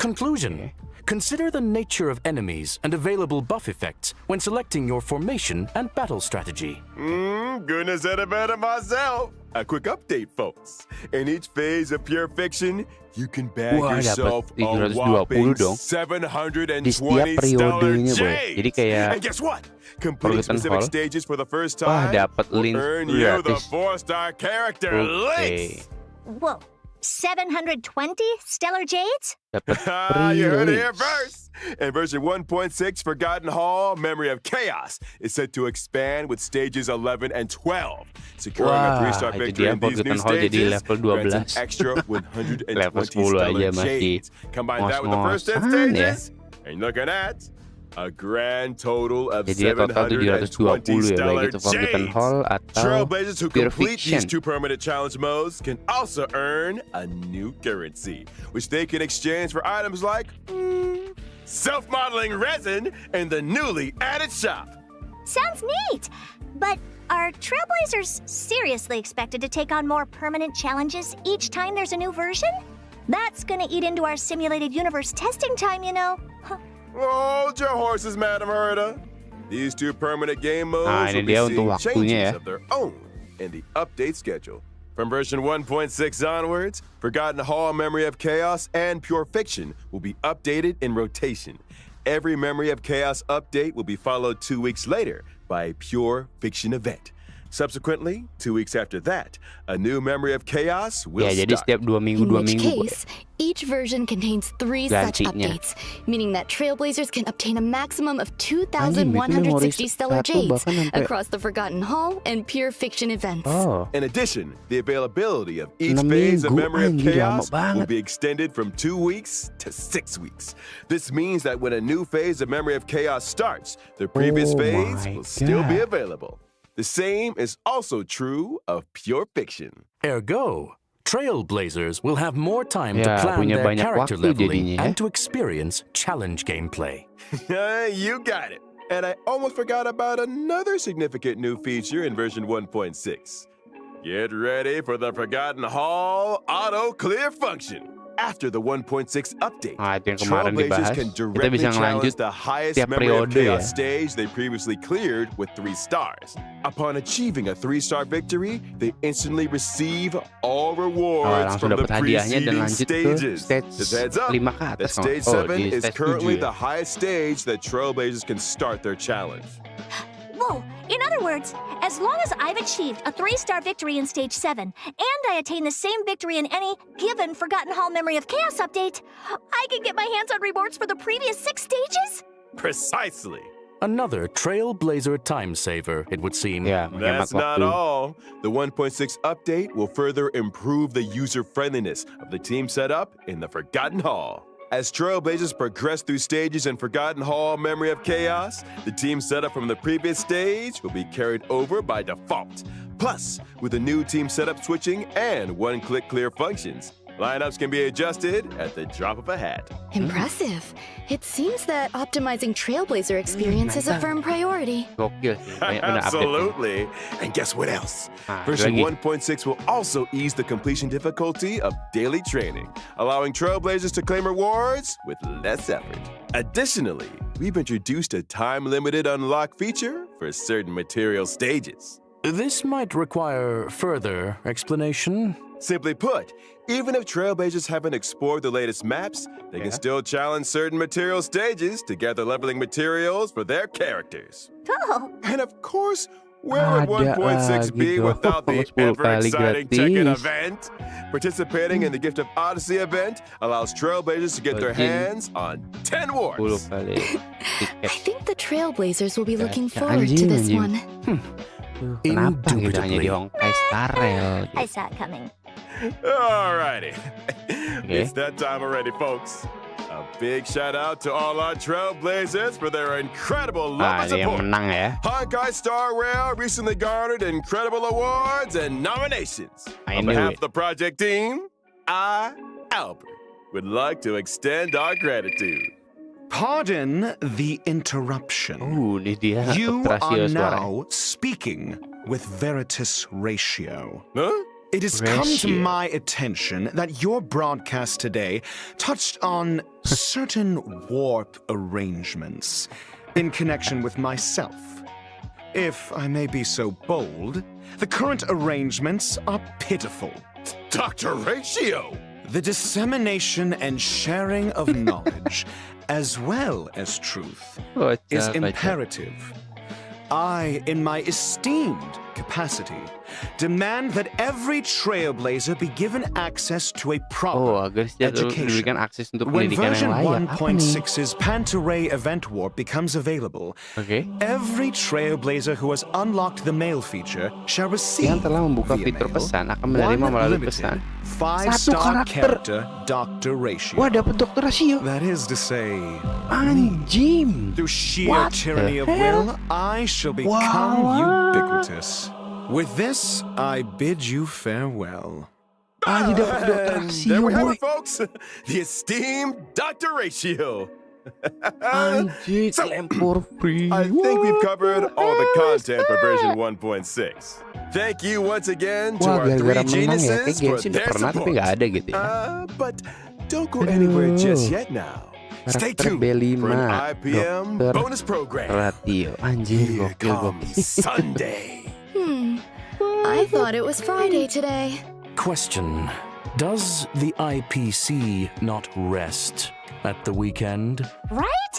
Conclusion. Consider the nature of enemies and available buff effects when selecting your formation and battle strategy. Goodness said it better myself. A quick update, folks. In each phase of Pure Fiction, you can bag Wah, yourself dapat a 320 whopping dong. $720 Di setiap periodenya, boy. Jades. Jadi kayak And guess what? Completing Forgotten specific Hall. stages for the first Wah, time dapat will link earn you the gratis. 4-star character Oke. links. Whoa, 720 stellar jades? Dapat You heard it here pre-release. first. And version 1.6 Forgotten Hall Memory of Chaos is set to expand with stages 11 and 12. Securing Wah, a 3-star itu victory dia in these new Forgotten Hall jadi stages level grants an 12. extra 120 Level 10 stellar aja masih jades. Combine that with the first 10 ngos-ngosan ya. stages, and you're looking at a grand total of Jadi ya total 720 720 ya, stellar baik itu Forgotten jades. Hall atau Trailblazers who Pure complete Fiction. these two permanent challenge modes can also earn a new currency, which they can exchange for items like self-modeling resin in the newly added shop. Sounds neat. But are Trailblazers seriously expected to take on more permanent challenges each time there's a new version? That's gonna eat into our simulated universe testing time, you know. Hold your horses, Madam Herta. These two permanent game modes Nah, ini will be dia seeing untuk waktunya changes ya. of their own in the update schedule. From version 1.6 onwards, Forgotten Hall Memory of Chaos and Pure Fiction will be updated in rotation. Every Memory of Chaos update will be followed 2 weeks later by a Pure Fiction event. Subsequently, 2 weeks after that, a new Memory of Chaos will Ya, jadi start. setiap 2 minggu In 2 which minggu. boy. case, each version contains 3 such Gantinya. updates, meaning that Trailblazers can obtain a maximum of Anjing, bikin 2,160 memori stellar satu jades bahkan sampai- across the Forgotten Hall and Pure Fiction events. Oh, In addition, the availability of each 6 phase of minggu, Memory of anjir, lama Chaos will banget. be extended from 2 weeks to 6 weeks. This means that when a new phase of Memory of Chaos starts, the previous Oh phase my will still be God. available. The same is also true of Pure Fiction. Ergo, Trailblazers will have more time Ya, to plan punya their banyak character waktu leveling jadinya ya. and to experience challenge gameplay. You got it. And I almost forgot about another significant new feature in version 1.6. Get ready for the Forgotten Hall auto clear function. After the 1.6 update, Nah, itu yang kemarin Trailblazers dibahas. can Kita directly bisa challenge ngelanjut the highest tiap Memory of periode Chaos ya. stage they previously cleared with 3 stars. Upon achieving a 3-star victory, they instantly receive all rewards from langsung the dapat hadiahnya dan preceding lanjut ke stages. stage Just heads up, 5 ke that atas. stage Oh, 7 di is stage currently 7 ya. the highest stage that Trailblazers can start their challenge. Whoa, in other words, as long as I've achieved a 3-star victory in Stage 7, and I attain the same victory in any given Forgotten Hall Memory of Chaos update, I can get my hands on rewards for the previous 6 stages? Precisely. Another trailblazer time saver, it would seem. Ya, menghemat That's not waktu. all. The 1.6 update will further improve the user-friendliness of the team setup in the Forgotten Hall. As Trailblazers progress through stages in Forgotten Hall Memory of Chaos, the team setup from the previous stage will be carried over by default. Plus, with the new team setup switching and one-click clear functions, lineups can be adjusted at the drop of a hat. Impressive. It seems that optimizing Trailblazer experience is a firm priority. Gokil sih. Banyak bener update. Absolutely. And guess what else? Ah, Version lagi. 1.6 will also ease the completion difficulty of daily training, allowing Trailblazers to claim rewards with less effort. Additionally, we've introduced a time-limited unlock feature for certain material stages. This might require further explanation. Simply put, even if Trailblazers haven't explored the latest maps, they can still challenge certain material stages to gather leveling materials for their characters. Oh, And of course, where would Ada 1.6 be lagi without the 10 kali ever-exciting check-in gratis. event? Participating in the Gift of Odyssey event allows Trailblazers to get their Bajin. hands on 10 10 warps. kali I tiket. think the Trailblazers will be looking Ya, forward to anjing, this anjing. one. Kenapa gitu hanya di Indubitably. Hongkai Star Rail? I saw it coming. Alrighty. It's that time already, folks. A big shout out to all our Trailblazers for their incredible love Ah, and ini yang support. menang ya. Hongkai Star Rail recently garnered incredible awards and nominations. I On knew behalf it. of the project team, I, Albert, would like to extend our gratitude. Pardon the interruption. Ini dia You rasio are suara. now speaking with Veritas Ratio. Huh? It has come to Ratio. my attention that your broadcast today touched on certain warp arrangements in connection with myself. If I may be so bold, the current arrangements are pitiful. Dr. Ratio! The dissemination and sharing of knowledge, as well as truth, is Kocak, kocak. imperative. I, in my esteemed capacity, demand that every Trailblazer be given access to a Oh, proper agar setiap education. diberikan akses untuk When pendidikan version yang layak. Apa nih? 1.6's Pantaray event warp becomes available, Oke. every Trailblazer who has unlocked the mail feature shall receive Yang telah membuka via fitur mail pesan akan menerima one melalui limited pesan 5-star karakter. character Dr. Ratio. Wah, dapat dokter rasio. That is to say, Anjing. through sheer What tyranny the of will, I shall become Wow. ubiquitous. With this, I bid you farewell. Anjing dapat dokter And rasio, there we have boy. it, folks. The esteemed Dr. Ratio. Anjing, So, klaim for free. I think we've covered all the content for version 1.6. Thank you once again to Wah, our three gara-gara menang ya. Kayak geniuses for Genshin udah their pernah tapi support. nggak ada gitu ya. But don't go anywhere just yet now. Stay Karakter tuned B5, for an IPM Dokter bonus program. Ratio. Anjir, Here gokil, gokil. comes Sunday. I thought it was Friday today. Question. Does the IPC not rest at the weekend? Right?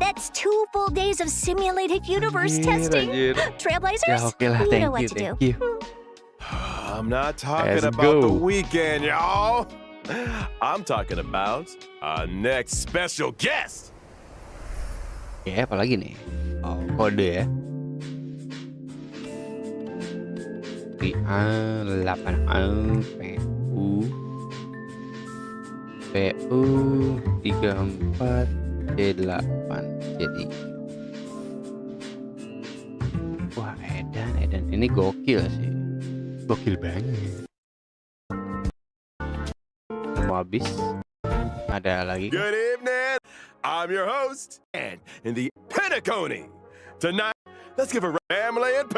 That's 2 full days of simulated universe testing. anjir. Trailblazers, Ya oke lah, you thank know what you, to do. thank you. I'm not talking Let's about the go. weekend, y'all. I'm talking about our next special guest. Oke, apa lagi nih? Oh, kode ya. VA8A PU 34 D8 jadi. Wah, Edan ini gokil sih. Gokil banget. Mau habis? Ada lagi? Good evening. I'm your host, and in the Pentaconi. Tonight, let's give a family and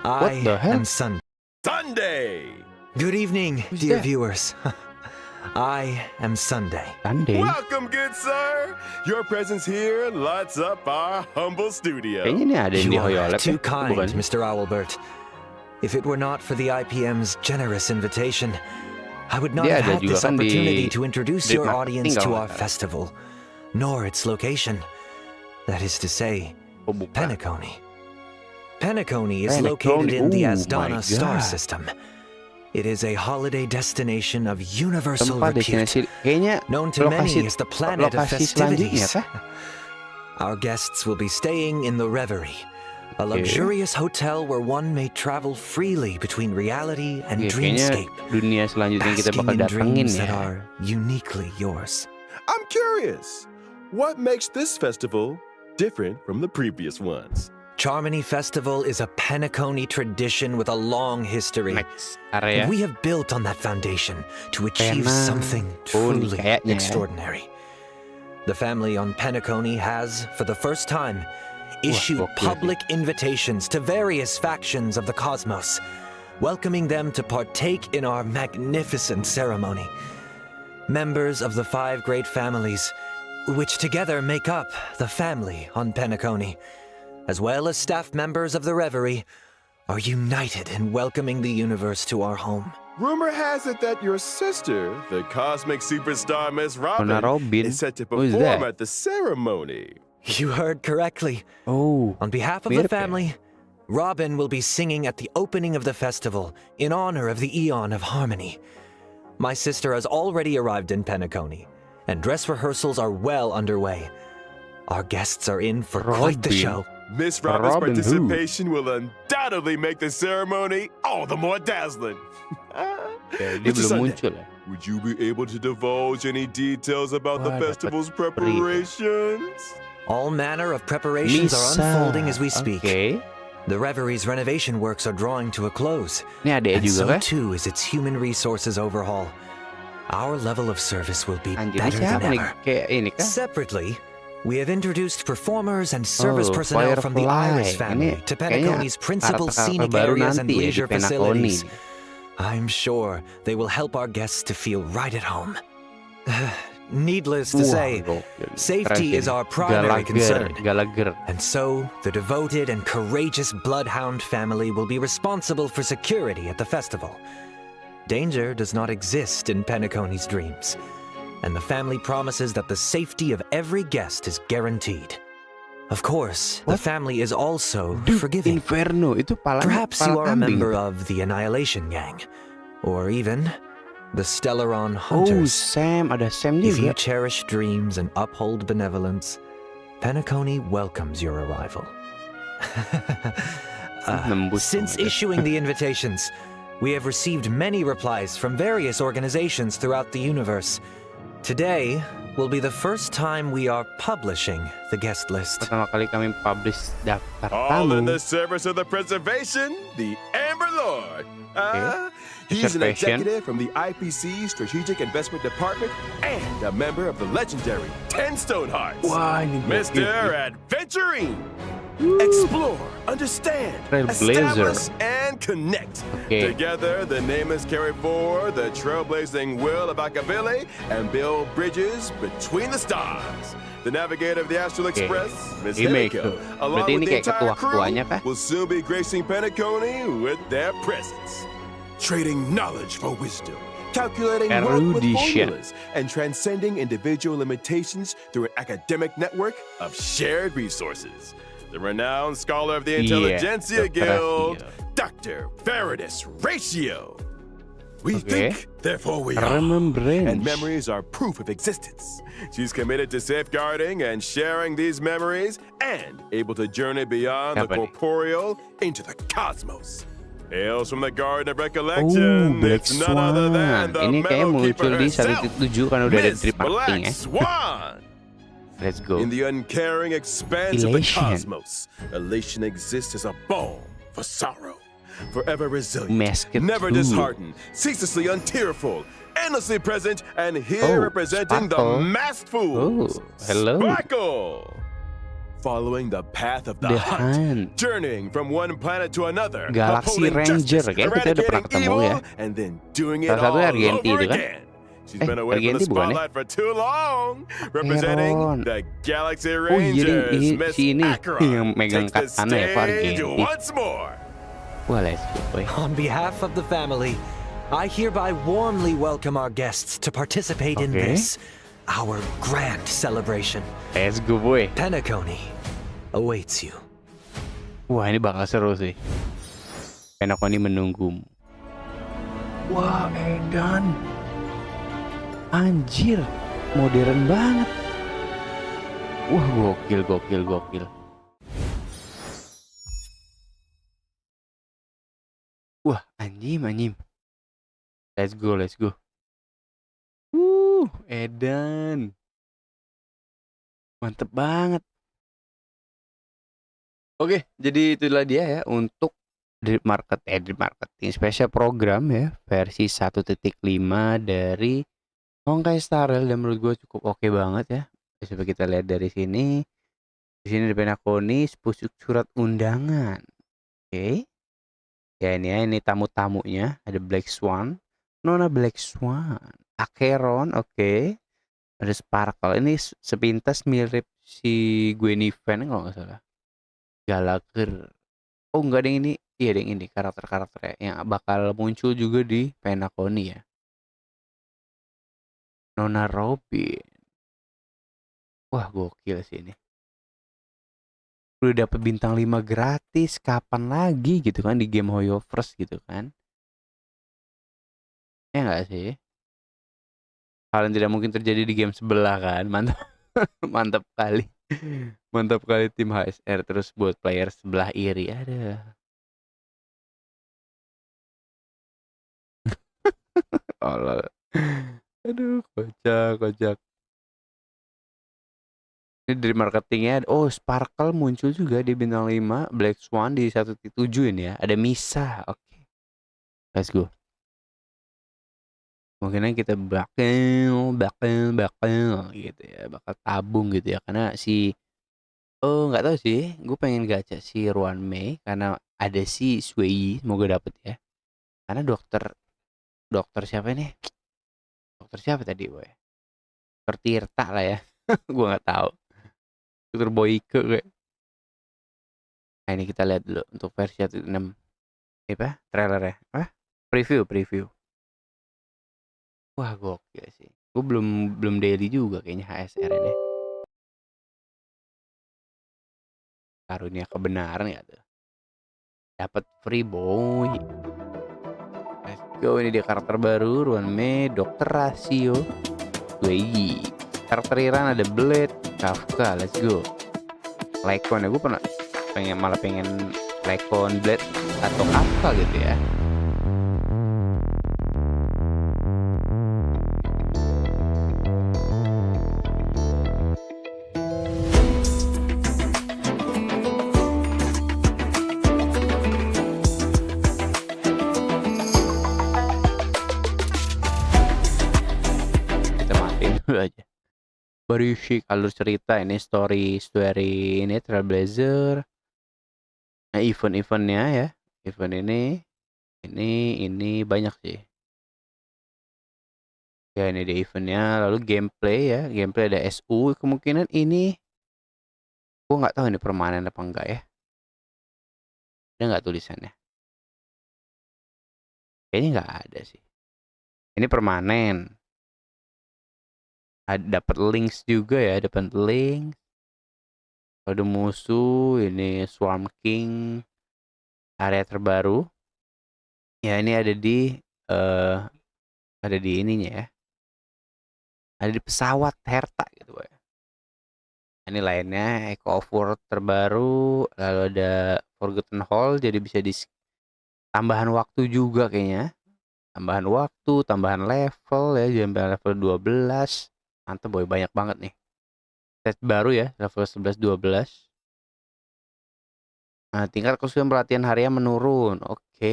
What the hell? am Sunday. Good evening, Who's dear that? viewers. I am Sunday. Sunday. Welcome, good sir. Your presence here lights up our humble studio. Kayaknya ini ada yang You are dihoyolep too ya? kind, Bukan? Mr. Owlbert. If it were not for the IPM's generous invitation, I would not Dia have ada had juga this kan di opportunity to introduce Dream your Marketing audience to kalau our nggak salah. festival, nor its location. That is to say, Oh, bukan. Pentaconi. Pentaconi is Pentaconi, located in the oh Asdana my star God. system. It is a holiday destination of universal Tempat repute, destinasi kayaknya known to many lokasi as the planet of lokasi selanjutnya festivities. kah? Our guests will be staying in the Reverie, a luxurious hotel where one may travel freely between reality and Oke, kayaknya dreamscape, dunia selanjutnya kita basking bakal in datengin dreams that ya. are uniquely yours. I'm curious. What makes this festival different from the previous ones? Charmony Festival is a Penacony tradition with a long history. Next area. And we have built on that foundation to achieve Pena. something Oh, ini truly kayaknya ya. extraordinary. The family on Penacony has, for the first time, issued gokil public invitations to various factions of the cosmos, welcoming them to partake in our magnificent ceremony. Members of the 5 great families, which together make up the family on Penacony, as well as staff members of the Reverie, are united in welcoming the universe to our home. Rumor has it that your sister, the cosmic superstar Miss Robin, is set to Who is perform that? at the ceremony. You heard correctly. Oh, On behalf of the mirip ya? family, Robin will be singing at the opening of the festival in honor of the Eon of Harmony. My sister has already arrived in Penacony, and dress rehearsals are well underway. Our guests are in for quite the Robin. show. Miss Robin's Robin who? participation will undoubtedly make the ceremony all the more dazzling. dia Mr. belum Sunday, muncul ya. would you be able to divulge any details about the Wah, dapat festival's berita. preparations? All manner of preparations are Bisa. unfolding as we speak. Oke. The Reverie's renovation works are drawing to a close, Ini adeknya and juga so kan? too is its human resources overhaul. Our level of service will be Anjir, ini better than siapa nih? ever. Kayak ini kan? Separately, we have introduced performers and service Oh, personnel from the Firefly. Iris family Ini to kayaknya Penacony's principal karakter-karakter scenic baru areas and nanti ya di leisure Penacony. facilities. I'm sure they will help our guests to feel right at home. Needless to Wah, say, gokil. safety Keren is sih. our primary concern. Gallagher. And so, the devoted and courageous Bloodhound family will be responsible for security at the festival. Danger does not exist in Penacony's dreams, and the family promises that the safety of every guest is guaranteed. Of course, the family is also forgiving. Inferno itu Perhaps you are a kambing. member of the Annihilation Gang, or even the Stellaron Oh, Hunters. Sam, ada Sam If you juga. cherish dreams and uphold benevolence, Penacony welcomes your arrival. Nembus Since banget ya. issuing the invitations, we have received many replies from various organizations throughout the universe. Today will be the first time we are publishing the guest list. Pertama kali kami publish daftar All in tamu. the service of the preservation, the Amber Lord. He's an Preservation. executive from the IPC Strategic Investment Department and a member of the legendary 10 Stone Hearts. Wah, ini Mr. gokil. Adventuring. Explore, understand, Trailblazer. establish, and connect. Okay. Together, the nameless carry forward the trailblazing will of Akavili and build bridges between the stars. The navigator of the Astral Express, Miss Himeko. Himeko, along Berarti with ini the kayak entire ketua-ketuanya crew, kah? will soon be gracing Penacony with their presence. Trading knowledge for wisdom, calculating wealth with Erudition. formulas, and transcending individual limitations through an academic network of shared resources. The renowned scholar of the Intelligentsia Guild, Dr. Veritas Ratio. We Okay. think, therefore we are. Remembrance. And memories are proof of existence. She's committed to safeguarding and sharing these memories and able to journey beyond the Apa nih? corporeal into the cosmos. Hails from the Garden of Oh, Recollection. Black It's none other than Swan. the Ini kayaknya Metal muncul Keeper di herself, 1.7 kan udah ada Miss triparting Black ya. Swan. Let's go. In the uncaring expanse of the Elation. cosmos, elation exists as a balm for sorrow. Forever resilient, Masked never too. disheartened, ceaselessly untearful, endlessly present, and here Oh, representing Sparkle. the masked fools. Oh, hello. Sparkle! Following the path of the, The hunt, Hunt. journeying from one planet to another, Galaxy upholding Ranger, justice, kayaknya kita udah pernah eradicating ketemu ya. evil, and then doing it Salah satunya all Argenti over itu kan? again. She's been away from Argenti the bukan ya? spotlight for too long, representing Heron. the Galaxy Oh, Rangers. jadi Miss si ini Acheron yang megang takes the katana ya, Pak stage Argenti. once more. Wah, let's go, boy. On behalf of the family, I hereby warmly welcome our guests to participate in Okay. this, our grand celebration. Let's go, boy. Penacony awaits you. Wah, ini bakal seru sih. Penacony menunggumu. Wah, edan. Anjir, modern banget. Wah, gokil, gokil, gokil. Wah, anjim, anjim. Let's go, let's go. Edan. Mantep banget. Oke, jadi itulah dia ya untuk drip marketing special program ya versi 1.5 dari Hongkai Star Rail, dan menurut gue cukup oke banget ya. Coba kita lihat dari sini. Di sini ada penakoni, pusuk surat undangan. Oke. Ya ini tamu-tamunya, ada Black Swan, Nona Black Swan, Acheron, oke. Ada Sparkle, ini sepintas mirip si Gwennifen kalau nggak salah. Gallagher. Oh enggak, ada yang ini. Iya, ada yang ini karakter-karakternya yang bakal muncul juga di penakoni ya. Nona Robin. Wah, gokil sih ini. Udah dapet bintang 5 gratis, kapan lagi gitu kan di game Hoyoverse gitu kan. Ya enggak sih? Hal yang tidak mungkin terjadi di game sebelah kan. Mantap. Mantap kali. Mantap kali tim HSR. Terus buat player sebelah iri ada. Allah. Aduh, kocak, kocak. Ini dari marketingnya, oh Sparkle muncul juga di bintang 5, Black Swan di 1.7 ini ya. Ada Misa, oke. Let's go. Mungkin kita bakal gitu ya, bakal tabung gitu ya. Karena si, oh nggak tahu sih, gue pengen gacha si Ruan Mei karena ada si Sui, semoga dapet ya. Karena dokter siapa nih? Dokter siapa tadi boy? Dokter Tirta lah ya. Gue nggak tahu. Dokter Boyke kayak. Nah ini kita lihat dulu untuk versi 1.6. Apa? Trailer ya? Preview. Wah, gokil sih. Gue belum daily juga kayaknya HSR ini. Karunia kebenaran ya tuh. Dapat free boy. Let's go, ini dia karakter baru, Ruan Mei, Dokter Rasio, Wei. Karakter Iran ada Blade, Kafka, let's go. Lekon ya, gue malah pengen Lekon, Blade atau Kafka gitu ya. Kita matiin dulu aja. Berisi alur cerita ini, story ini Trailblazer. Nah, event-eventnya ya. Event ini banyak sih. Ya ini di eventnya, lalu gameplay ya. Gameplay ada SU, kemungkinan ini gue nggak tahu ini permanen apa enggak ya. Ada nggak tulisannya? Kayaknya nggak ada sih. Ini permanen. Dapat links juga ya, dapat link. Ada musuh, ini Swarm King, area terbaru. Ya ini ada di ininya ya. Ada di pesawat Herta gitu ya. Ini lainnya Echo of War terbaru, lalu ada Forgotten Hall, jadi bisa di tambahan waktu juga kayaknya. Tambahan waktu, tambahan level ya, sampai level 12. Mantap boy, banyak banget nih. Set baru ya, level 11 12. Nah, tingkat kesulitan pelatihan harian menurun. Oke.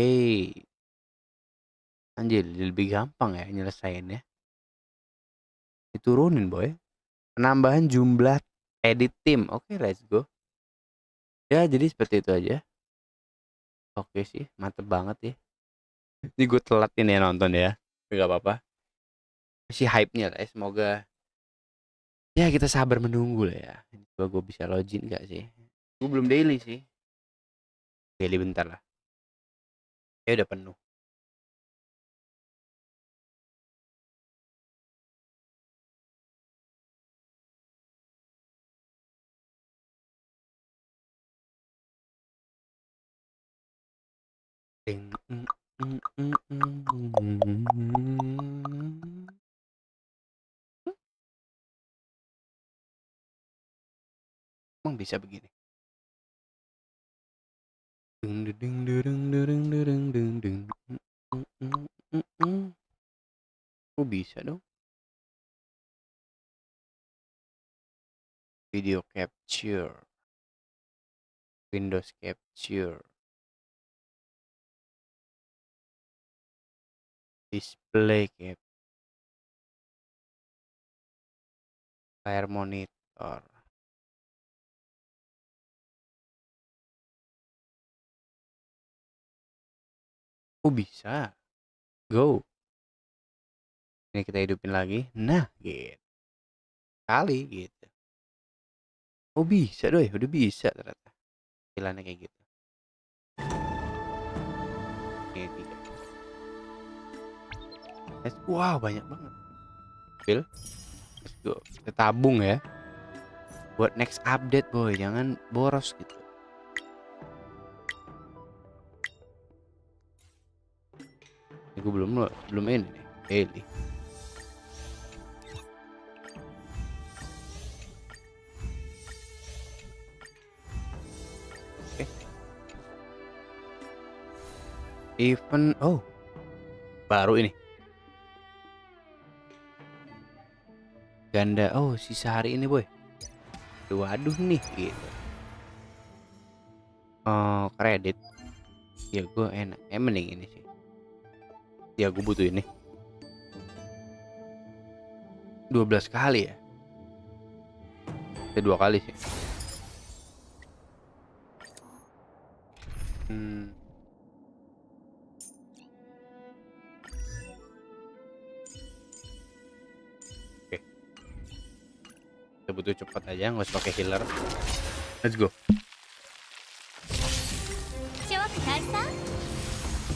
Anjir, lebih gampang ya nyelesainnya. Diturunin boy. Penambahan jumlah edit tim. Oke, let's go. Ya, jadi seperti itu aja. Oke sih, mantep banget ya. Ini gue telat ini ya nonton ya. Tapi gak apa-apa. Masih hype-nya lah ya. Semoga ya kita sabar menunggu lah ya. Coba gue bisa login gak sih? Gue belum daily sih. Daily bentar lah. Ya udah penuh. Ding, Emang bisa begini? Dung dung dung dung dung dung dung. Kok bisa dong? Video capture, Windows capture, display cap, layar monitor. Oh bisa, go. Ini kita hidupin lagi. Nah, gitu. Kali gitu. Oh bisa doi, udah bisa ternyata. Pilihannya kayak gitu. Ini 3. Wow, banyak banget. Pil. Let's go. Kita tabung ya. Buat next update boy, jangan boros gitu. Ini gue belum ini nih. Daily. Oke. Event, oh. Baru ini. Ganda, oh sisa hari ini boy. Waduh nih gitu. Oh kredit. Ya gue enak, mending ini sih. Ya gue butuh ini. 12 kali ya. Ya 2 kali sih. Oke. Kita butuh cepat aja, nggak usah pakai healer. Let's go.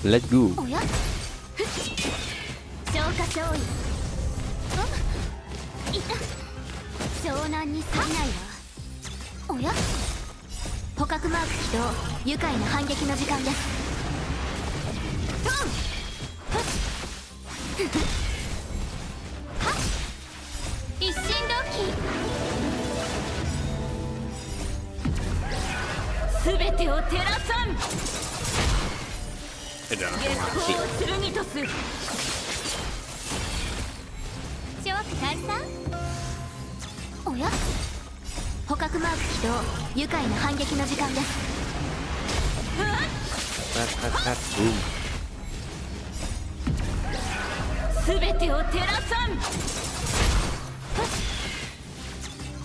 Let's go. 消化勝利。いた。湘南に過ぎないわ。おや？捕獲マーク起動。愉快な反撃の時間です。トン。はっ。はっ。一心同期。すべてを照らさん。月光を剣とす。諸大佐。おや？捕獲マーク起動。愉快な反撃の時間です。すべてを照らさん。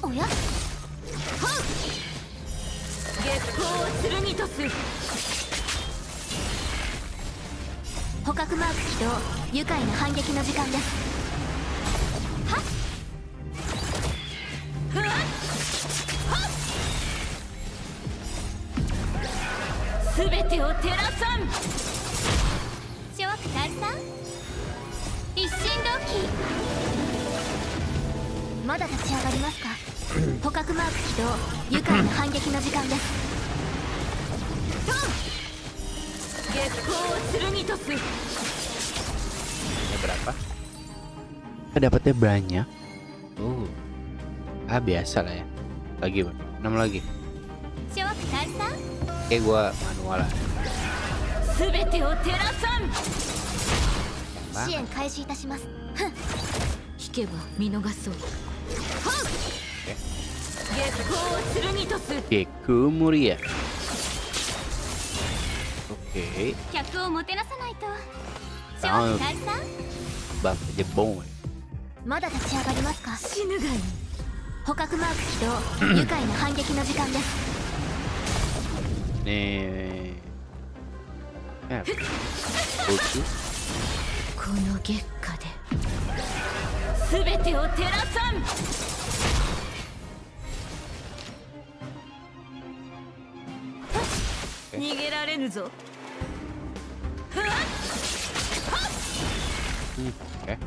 おや？はっ。月光を剣とす。捕獲マーク起動。愉快な反撃の時間です。はっふわっはっ。すべてを照らさん。諸大佐。一心同期。まだ立ち上がりますか？捕獲マーク起動。愉快な反撃の時間です。トン。月光剣とす。Berapa? Dapatnya banyak. Oh. Ah biasa lah ya. Lagi, 6 lagi. Oke, gua manual lah. すべてを照らさん。支援開始いたします。引けば見逃そう。月光剣とす。Geku Muria. Oke. 客をもてなさないと。Tahu. 大佐。 Bang, the boy. まだ立ち上がりますか？死ぬがいい。捕獲マーク起動。愉快な反撃の時間です。Nih. Lucu. この月下で。すべてを照らさん。逃げられぬぞ。Oke.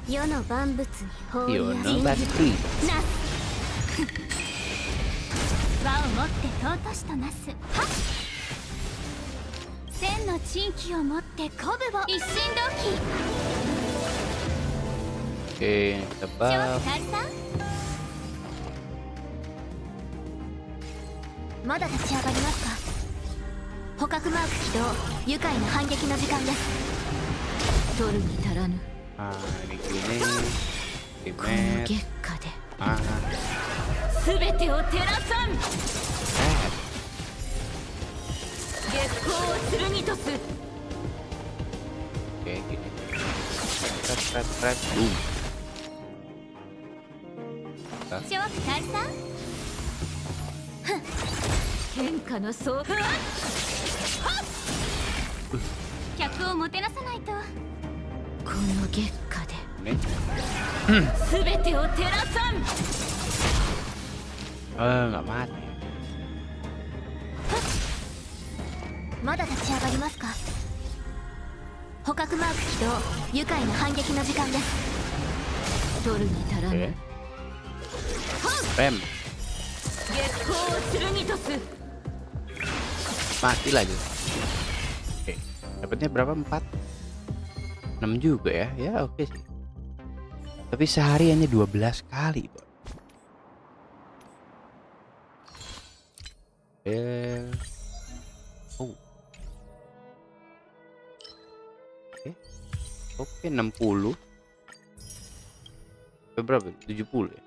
世の万物に放り Yono Battery. なす。輪をもって尊しとなす。はっ。千の珍奇をもって鼓舞を。一心同期。Oke, tebak. まだ立ち上がりますか。捕獲マーク起動。愉快な反撃の時間です。取るに足らぬ。 Ah, ini gini. この Timet. 月下で Ah, 全てを照らさん。 eh. 月光を剣とす。 Oke, gini. Pret. 諸大佐。ふん。天下の総。客をもてなさないと。この月下で Ini. 全てを照らさん。 Nggak mati. まだ立ち上がりますか。捕獲マーク起動。愉快な反撃の時間です。取るに足らぬ。 Oke. Rem. 月光を剣とす。 Mati lagi. Oke. Dapatnya berapa? 4. 6 juga ya. Ya oke sih. Tapi sehari hanya 12 kali, Bro. Oh. Oke, 60. Berapa? 70 ya.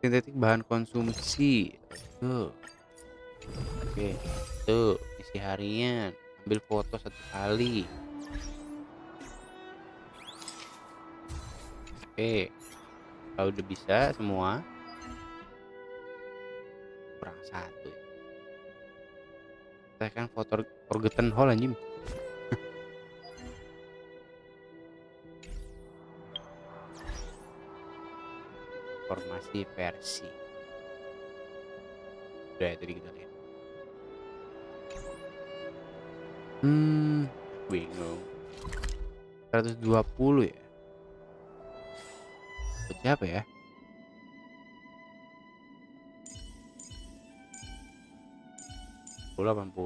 Sintetik bahan konsumsi. Tuh. Oke, tuh isi harian. Ambil foto 1 kali. Oke, kalau udah bisa semua, kurang 1 ya. Saya kan foto forgotten hole anjing. Informasi versi. Udah tadi kita lihat. Bingung. 120 ya. Buat siapa ya? $80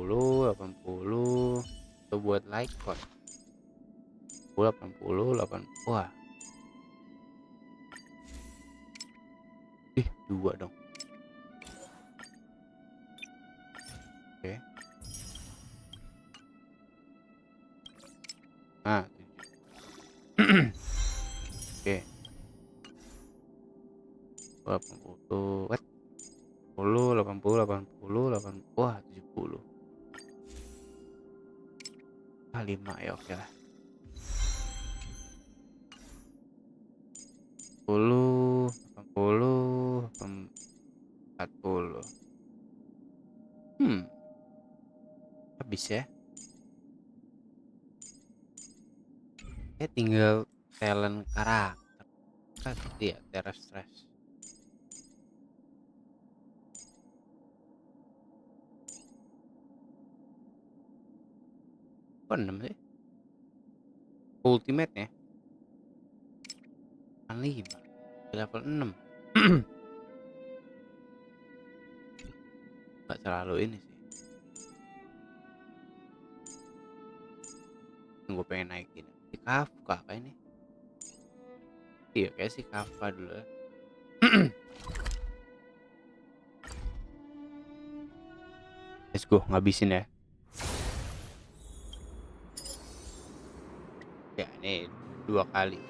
itu buat like kok. 80. Wah. Ih, 2 dong. Oke. Nah, 7. Oke. 80. What? 80. Wah, 70. 5 ya, oke lah. 10, 80, 40. Habis ya. Tinggal talent karakter. Kasih ya, stress. Kok 6 sih? Ultimate ya? Kan 5 level 6. Gak terlalu ini sih. Gue pengen naikin si Kafka apa ini? Iya kayak si Kafka dulu ya. Let's go, ngabisin ya. Ya ini 2 kali.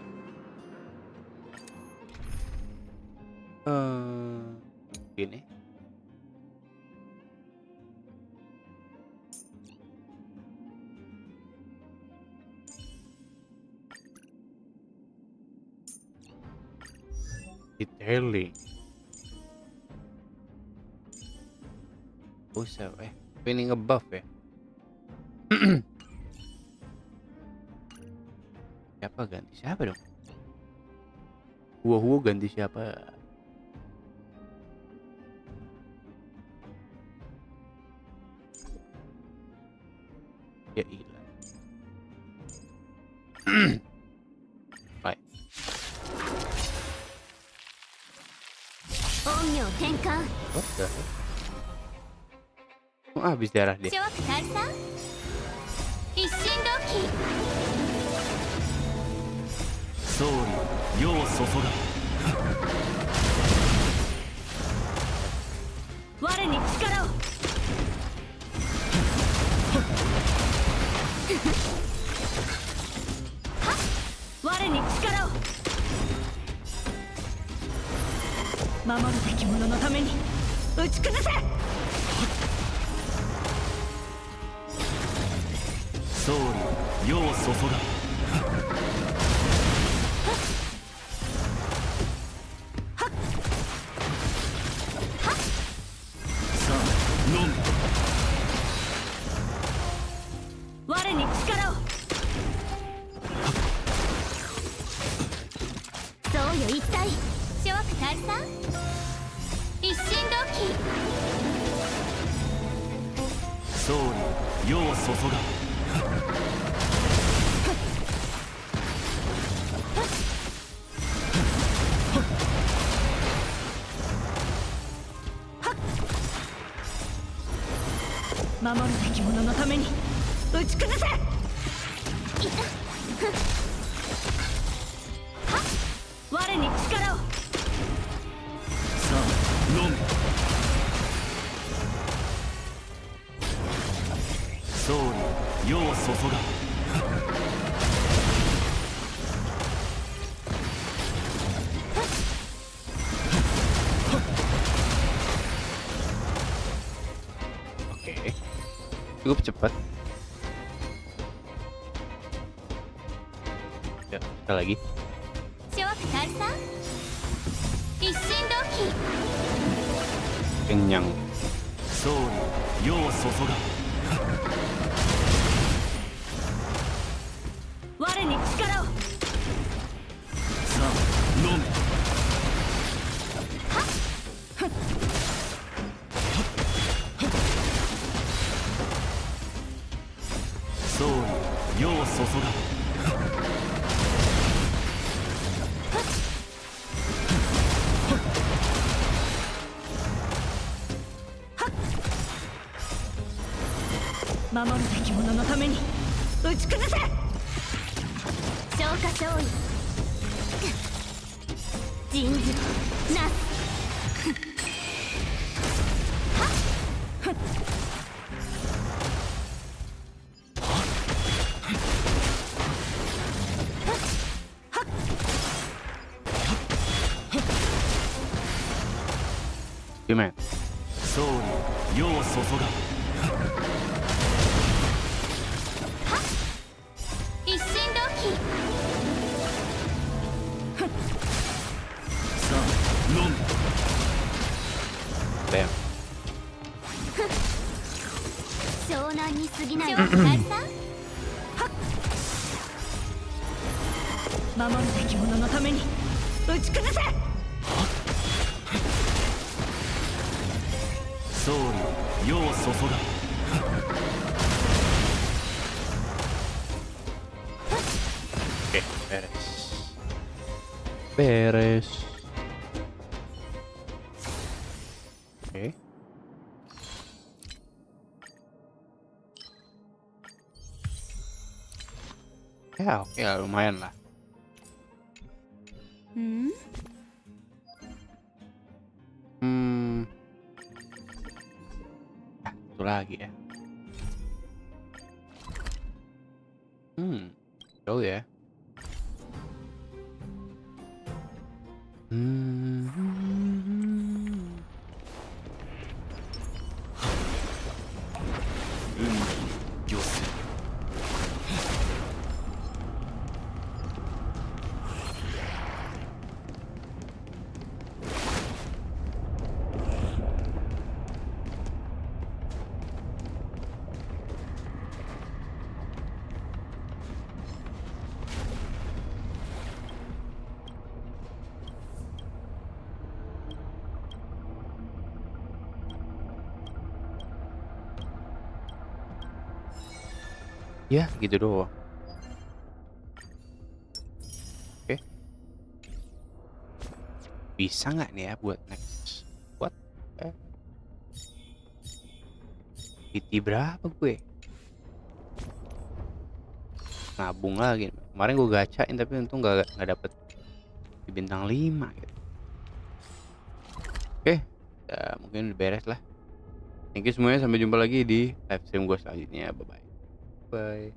Gini. Detailing. Usah ini ngebuff ya. Siapa ganti siapa dong? Gua ganti siapa? Ya hilang. Baik. What the heck? Oh, habis darah dia. 総理世を注が我に力を。我に力を。守るべき者のために打ち崩せ。総理世を注がさあ飲む我に力を。そうよ一体。諸悪退散。一心同期。総理世を注が守るべき者のために打ち崩せ。我に力を。さあ飲む総理世を注がOke. Cukup cepat. Ya, sekali lagi. 諸悪退散。一心同期。 Kenyang. 総理世を注が我に力を。さあ飲む総理世を注が守るべき者のために打ち崩せ。消化勝利。人事なす。Gimana? 総理世を注が一心同期。さあ飲む Bam. 湘南に過ぎない。消退散。守るべき者のために打ち崩せ。総理世を注がOke, beres. Oke. Ya, oke lah, lumayan lah. Satu lagi ya. Jauh ya. Ya, gitu doang. Oke. Bisa nggak nih ya buat next? What? PT berapa gue? Nabung lagi Kemarin gue gacain tapi untung nggak dapet di bintang 5 gitu. Oke, ya mungkin udah beres lah. Thank you semuanya, sampai jumpa lagi di live stream gue selanjutnya. Bye bye.